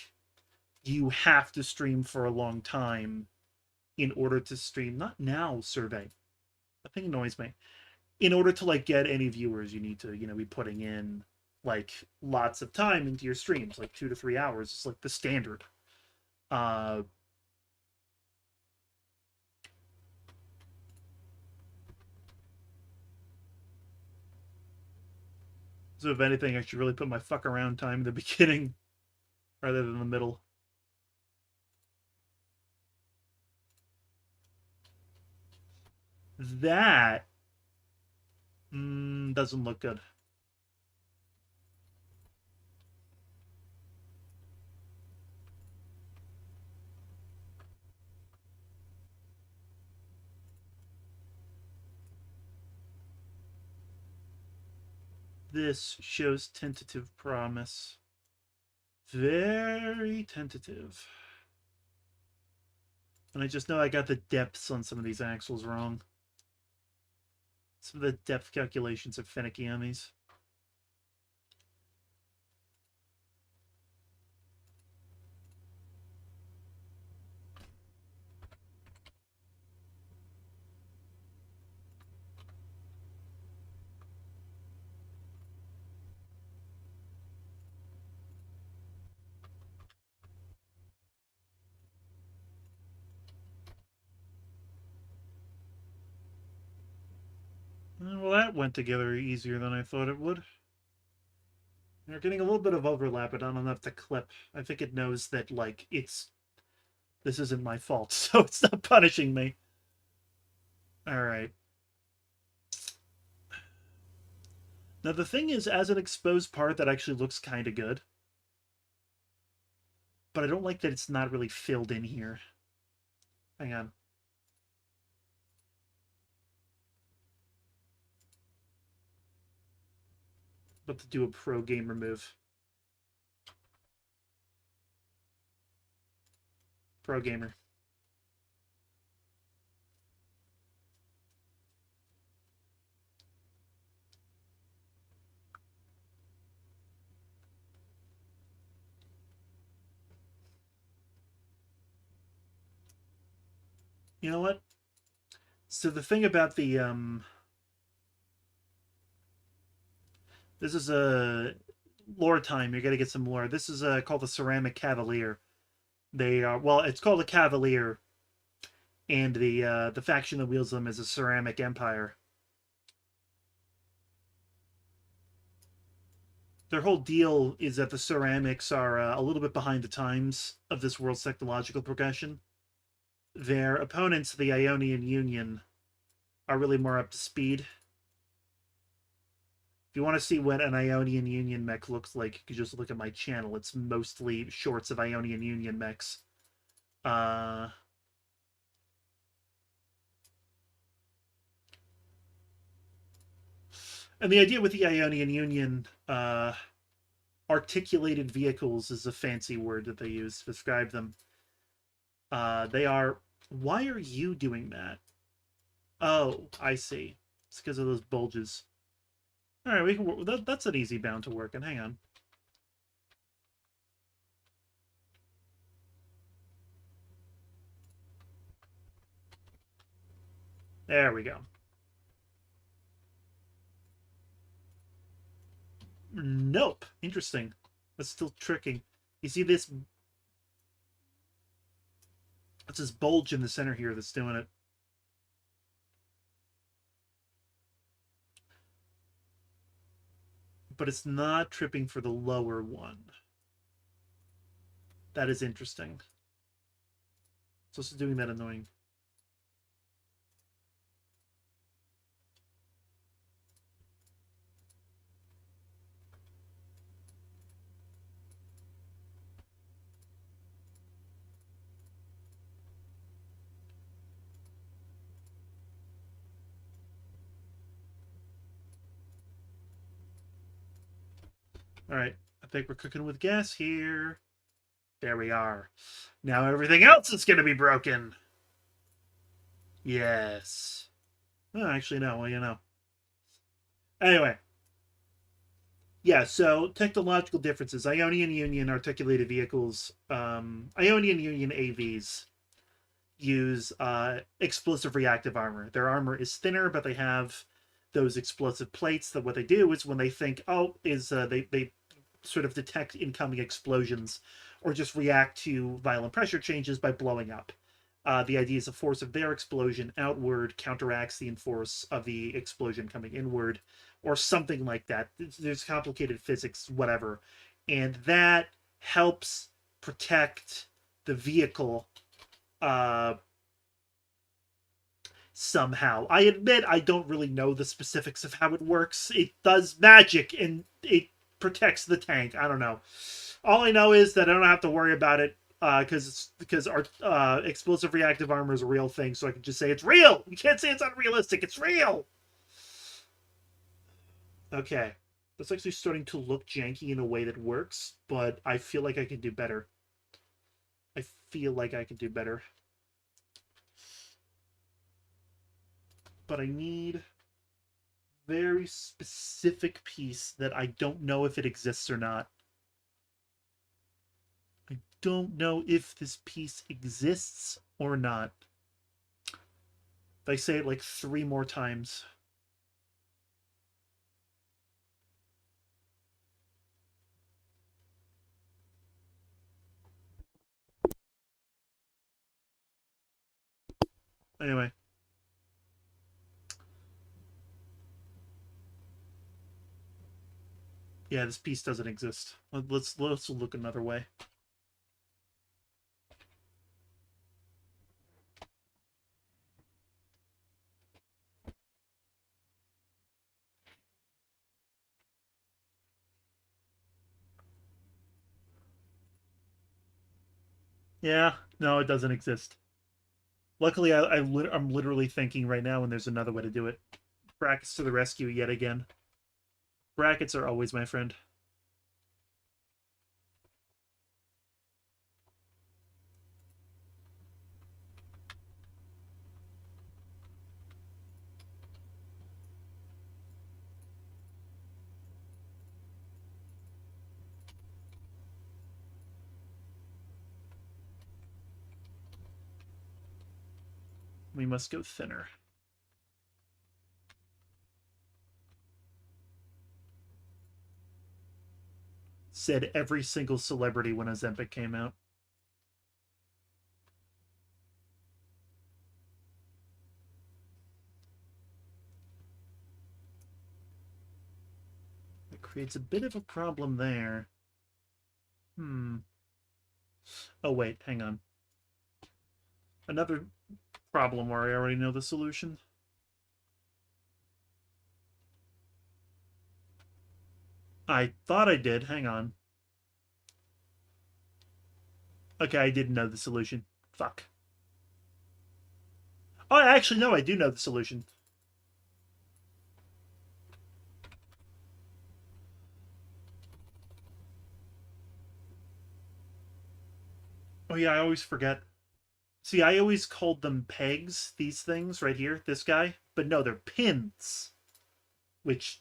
you have to stream for a long time in order to stream. Not now, survey. That thing annoys me. In order to like get any viewers, you need to, be putting in like lots of time into your streams, like 2 to 3 hours. It's like the standard. So if anything, I should really put my fuck around time in the beginning rather than the middle. That doesn't look good. This shows tentative promise. Very tentative. And I just know I got the depths on some of these axles wrong. Some of the depth calculations are finicky on these. Well, that went together easier than I thought it would. We're getting a little bit of overlap, but not enough to clip. I think it knows that, like, this isn't my fault, so it's not punishing me. Alright. Now, the thing is, as an exposed part, that actually looks kind of good. But I don't like that it's not really filled in here. Hang on. About to do a pro gamer move. Pro gamer. You know what? So the thing about the this is a lore time. You're gonna get some lore. This is called the Ceramic Cavalier. They are, well, it's called a Cavalier, and the faction that wields them is a Ceramic Empire. Their whole deal is that the ceramics are a little bit behind the times of this world's technological progression. Their opponents, the Ionian Union, are really more up to speed. If you want to see what an Ionian Union mech looks like, you can just look at my channel. It's mostly shorts of Ionian Union mechs. And the idea with the Ionian Union, articulated vehicles is a fancy word that they use to describe them. They are... Why are you doing that? Oh, I see. It's because of those bulges. All right, we can. That's an easy bound to work in. Hang on. There we go. Nope. Interesting. That's still tricking. You see this? It's this bulge in the center here that's doing it. But it's not tripping for the lower one. That is interesting. It's also doing that annoying. All right, I think we're cooking with gas here. There we are. Now everything else is going to be broken. Yes. Oh, actually, no. Well, you know. Anyway. Yeah, so technological differences. Ionian Union articulated vehicles, Ionian Union AVs use explosive reactive armor. Their armor is thinner, but they have those explosive plates that what they do is when they think, oh, they sort of detect incoming explosions or just react to violent pressure changes by blowing up. The idea is the force of their explosion outward counteracts the force of the explosion coming inward, or something like that. There's complicated physics, whatever. And that helps protect the vehicle somehow. I admit I don't really know the specifics of how it works. It does magic and it protects the tank. I don't know. All I know is that I don't have to worry about it because our explosive reactive armor is a real thing, so I can just say it's real. You can't say it's unrealistic. It's real. Okay, that's actually starting to look janky in a way that works, but I feel like I can do better. I feel like I can do better. But I need very specific piece that I don't know if it exists or not. I don't know if this piece exists or not. If I say it like 3 more times. Anyway. Yeah, this piece doesn't exist. Let's look another way. Yeah, no, it doesn't exist. Luckily, I'm literally thinking right now, and there's another way to do it. Brackets to the rescue yet again. Brackets are always my friend. We must go thinner. Said every single celebrity when Ozempic came out. It creates a bit of a problem there. Oh, wait, hang on. Another problem where I already know the solution. I thought I did. Hang on. Okay, I didn't know the solution. Fuck. Oh, actually, no, I do know the solution. Oh, yeah, I always forget. See, I always called them pegs, these things right here, this guy. But no, they're pins. Which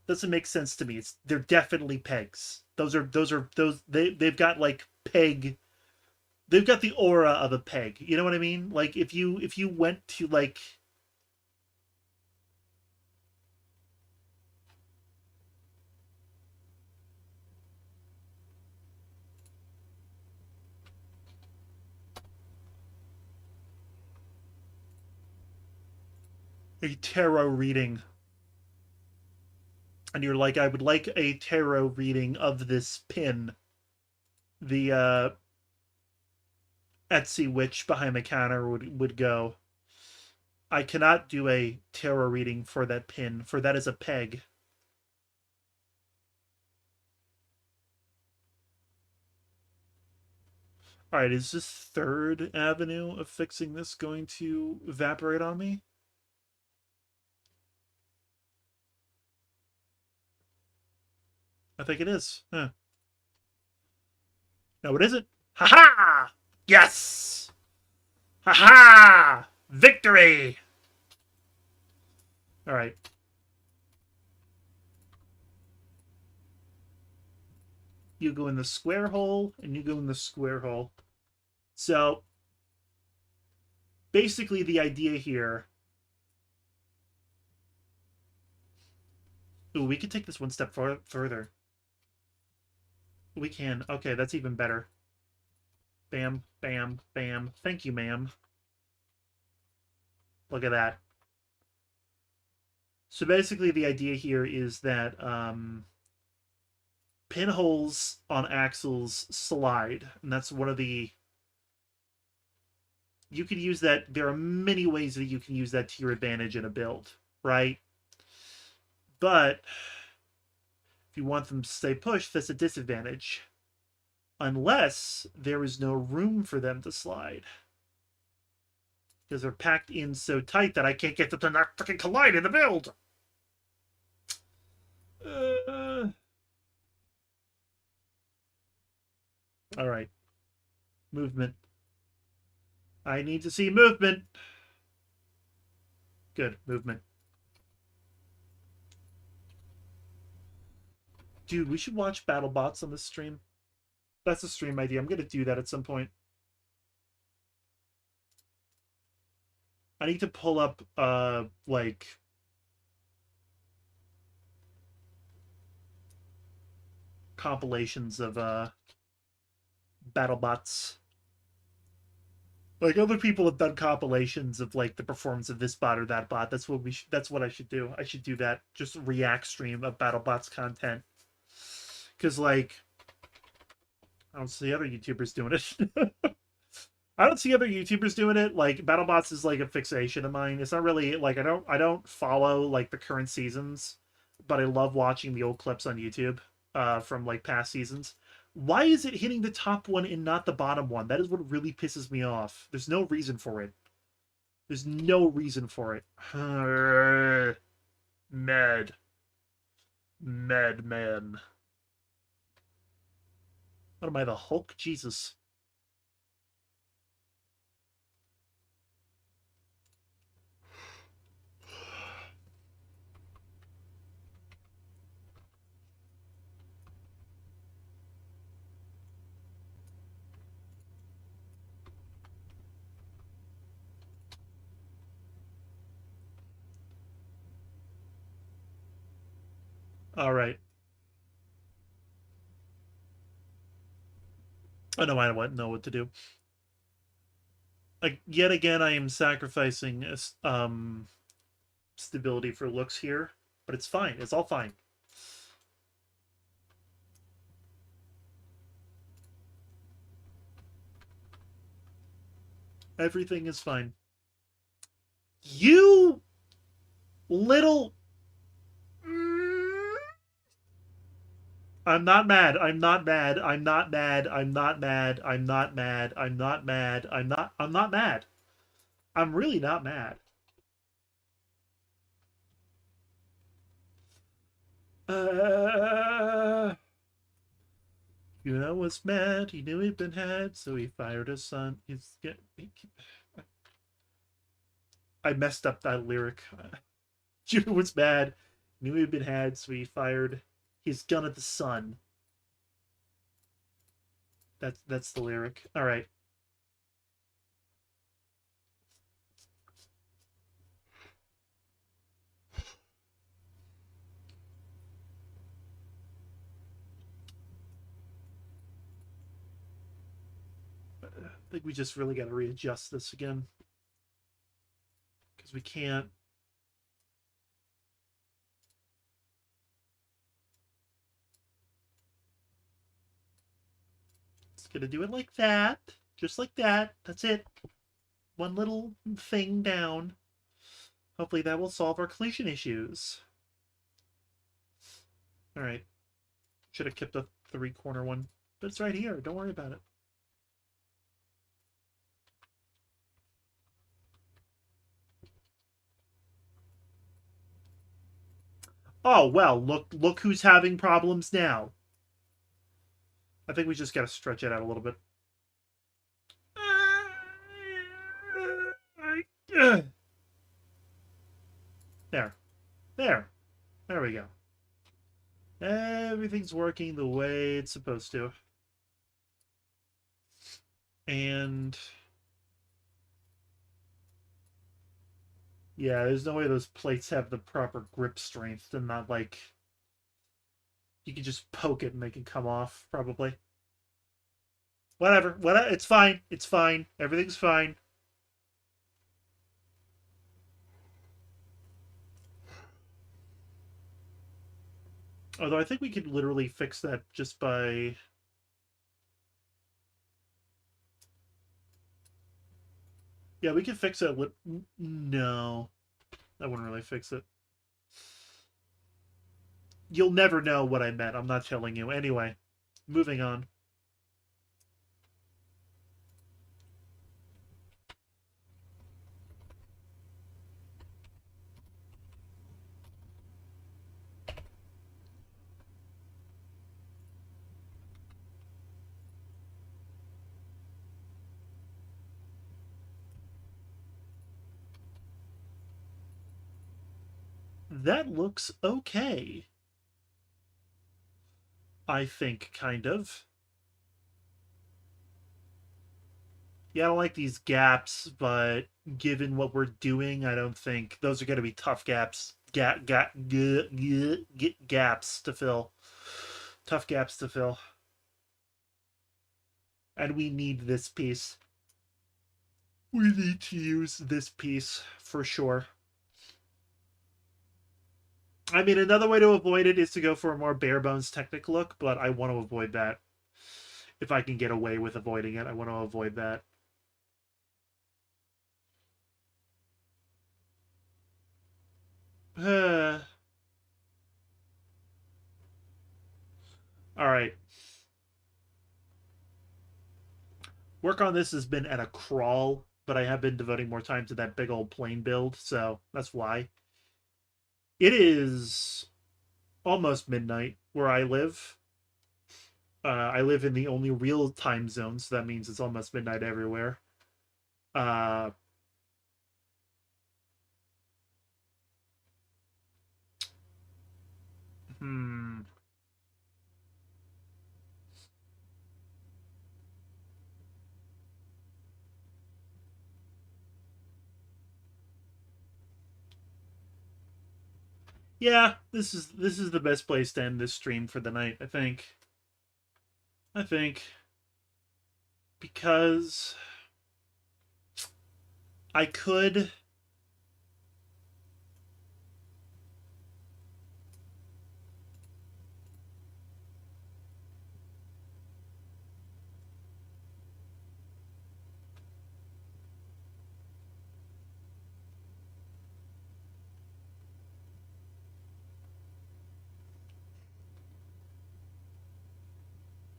doesn't make sense to me. They're definitely pegs. They've got like peg. They've got the aura of a peg. You know what I mean? Like if you went to like a tarot reading, and you're like, I would like a tarot reading of this pin, the Etsy witch behind the counter would go, I cannot do a tarot reading for that pin, for that is a peg. All right, is this third avenue of fixing this going to evaporate on me? I think it is. Huh. No, it isn't. Ha ha! Yes! Ha ha! Victory! All right. You go in the square hole, and you go in the square hole. So, basically the idea here... Ooh, we could take this one step further. We can. Okay, that's even better. Bam, bam, bam. Thank you, ma'am. Look at that. So basically the idea here is that pinholes on axles slide. And that's one of the... You could use that. There are many ways that you can use that to your advantage in a build, right? But if you want them to stay pushed, that's a disadvantage. Unless there is no room for them to slide. Because they're packed in so tight that I can't get them to not freaking collide in the build. All right. Movement. I need to see movement. Good. Movement. Dude, we should watch BattleBots on this stream. That's a stream idea. I'm going to do that at some point. I need to pull up, like... compilations of, BattleBots. Like, other people have done compilations of, like, the performance of this bot or that bot. That's what that's what I should do. I should do that. Just react stream of BattleBots content. Because, like... I don't see other YouTubers doing it. I don't see other YouTubers doing it. Like, BattleBots is like a fixation of mine. It's not really like I don't follow like the current seasons, but I love watching the old clips on YouTube from like past seasons. Why is it hitting the top one and not the bottom one? That is what really pisses me off. There's no reason for it. There's no reason for it. Med. Med man. What am I, the Hulk? Jesus. All right. I know I don't know what to do. Yet again, I am sacrificing stability for looks here, but it's fine. It's all fine. Everything is fine. You little... I'm not mad. I'm not mad. I'm not mad. I'm not mad. I'm not mad. I'm not mad. I'm not mad. I'm really not mad. Yuna was mad. He knew he'd been had, so he fired his son. I messed up that lyric. Yuna was mad. Knew he'd been had, so he fired his gun at the sun. That's the lyric. All right. I think we just really got to readjust this again. Because we can't... Gonna do it like that. Just like that. That's it. One little thing down. Hopefully that will solve our collision issues. Alright. Should have kept the three-corner one. But it's right here. Don't worry about it. Oh, well, look who's having problems now. I think we just gotta stretch it out a little bit. There. There. There we go. Everything's working the way it's supposed to. And... yeah, there's no way those plates have the proper grip strength and not, like... you can just poke it and they can come off, probably. Whatever. It's fine. It's fine. Everything's fine. Although I think we could literally fix that just by... yeah, we can fix it with... no. That wouldn't really fix it. You'll never know what I meant. I'm not telling you. Anyway, moving on. That looks okay. I think, kind of. Yeah, I don't like these gaps, but given what we're doing, I don't think those are going to be tough gaps. Gaps to fill. Tough gaps to fill. And we need this piece. We need to use this piece for sure. I mean, another way to avoid it is to go for a more bare bones Technic look, but I want to avoid that. If I can get away with avoiding it, I want to avoid that. All right. Work on this has been at a crawl, but I have been devoting more time to that big old plane build, so that's why. It is almost midnight where I live. I live in the only real time zone, so that means it's almost midnight everywhere. Uh, hmm. Yeah, this is the best place to end this stream for the night, I think. Because I could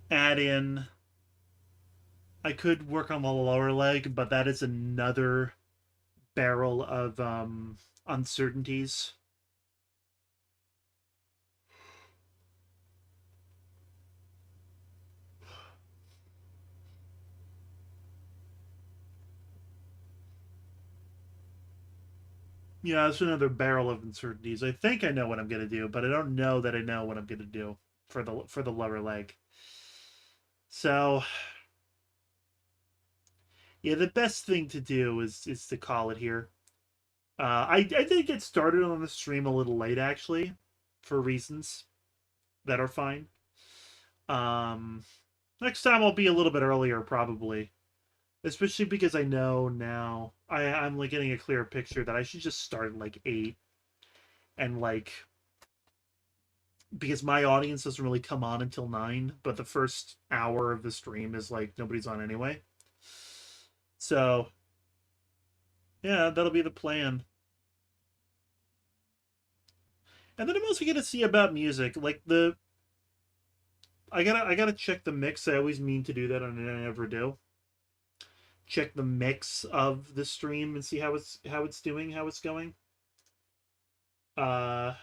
add in I could work on the lower leg, but that is another barrel of uncertainties. Yeah, it's another barrel of uncertainties. I think I know what I'm gonna do, but I don't know that I know what I'm gonna do for the lower leg. So yeah, the best thing to do is to call it here. I did get started on the stream a little late actually, for reasons that are fine. Next time I'll be a little bit earlier probably, especially because I know now I'm like getting a clearer picture that I should just start at like 8 and like because my audience doesn't really come on until 9, but the first hour of the stream is like nobody's on anyway. So yeah, that'll be the plan. And then I'm also gonna see about music, like the I gotta check the mix. I always mean to do that, and I never do. Check the mix of the stream and see how it's doing, how it's going. Uh,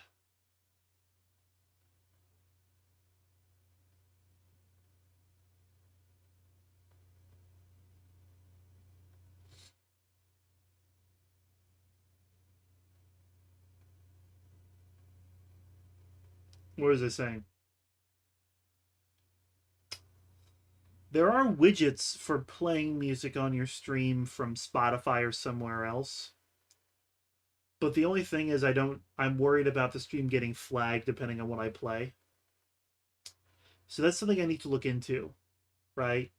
what is it saying? There are widgets for playing music on your stream from Spotify or somewhere else. But the only thing is I'm worried about the stream getting flagged depending on what I play. So that's something I need to look into, right?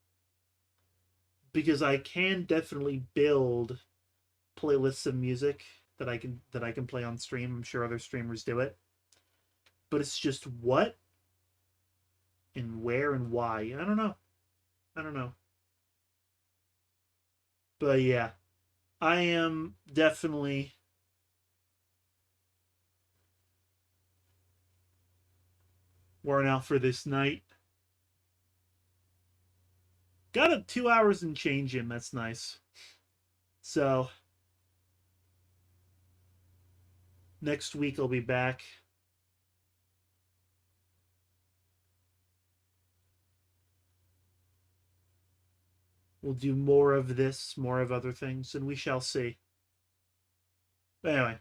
Because I can definitely build playlists of music that I can play on stream. I'm sure other streamers do it. But it's just what and where and why. I don't know. I don't know. But yeah, I am definitely worn out for this night. Got a 2 hours and change in. That's nice. So next week I'll be back. We'll do more of this, more of other things, and we shall see. But anyway,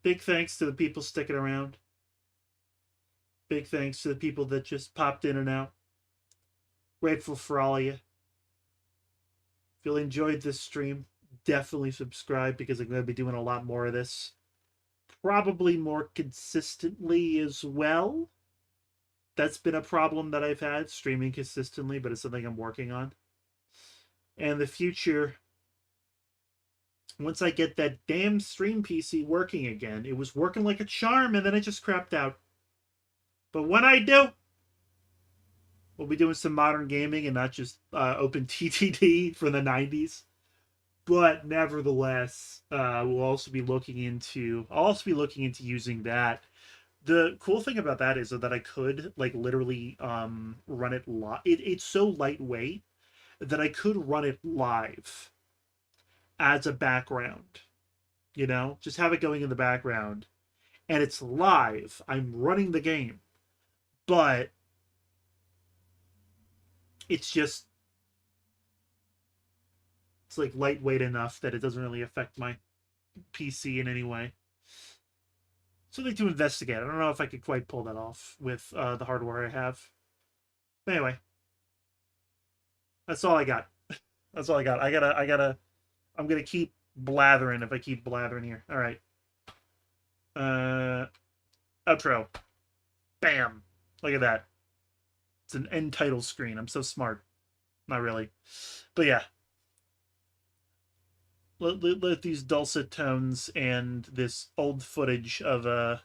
big thanks to the people sticking around. Big thanks to the people that just popped in and out. Grateful for all of you. If you enjoyed this stream, definitely subscribe because I'm going to be doing a lot more of this. Probably more consistently as well. That's been a problem that I've had, streaming consistently, but it's something I'm working on. And the future, once I get that damn stream PC working again, it was working like a charm and then it just crapped out. But when I do, we'll be doing some modern gaming and not just open TTD from the 90s. But nevertheless, we'll also be looking into. I'll also be looking into using that. The cool thing about that is that I could like literally run it live. It's so lightweight that I could run it live as a background. You know, just have it going in the background, and it's live. I'm running the game, but it's just it's like lightweight enough that it doesn't really affect my PC in any way. Something to investigate. I don't know if I could quite pull that off with the hardware I have. But anyway, that's all I got. That's all I got. I'm gonna keep blathering if I keep blathering here. All right. Outro. Bam. Look at that. It's an end title screen. I'm so smart. Not really. But yeah. Let these dulcet tones and this old footage of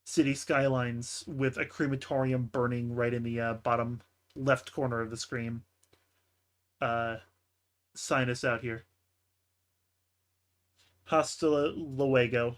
city skylines with a crematorium burning right in the bottom left corner of the screen sign us out here. Hasta luego.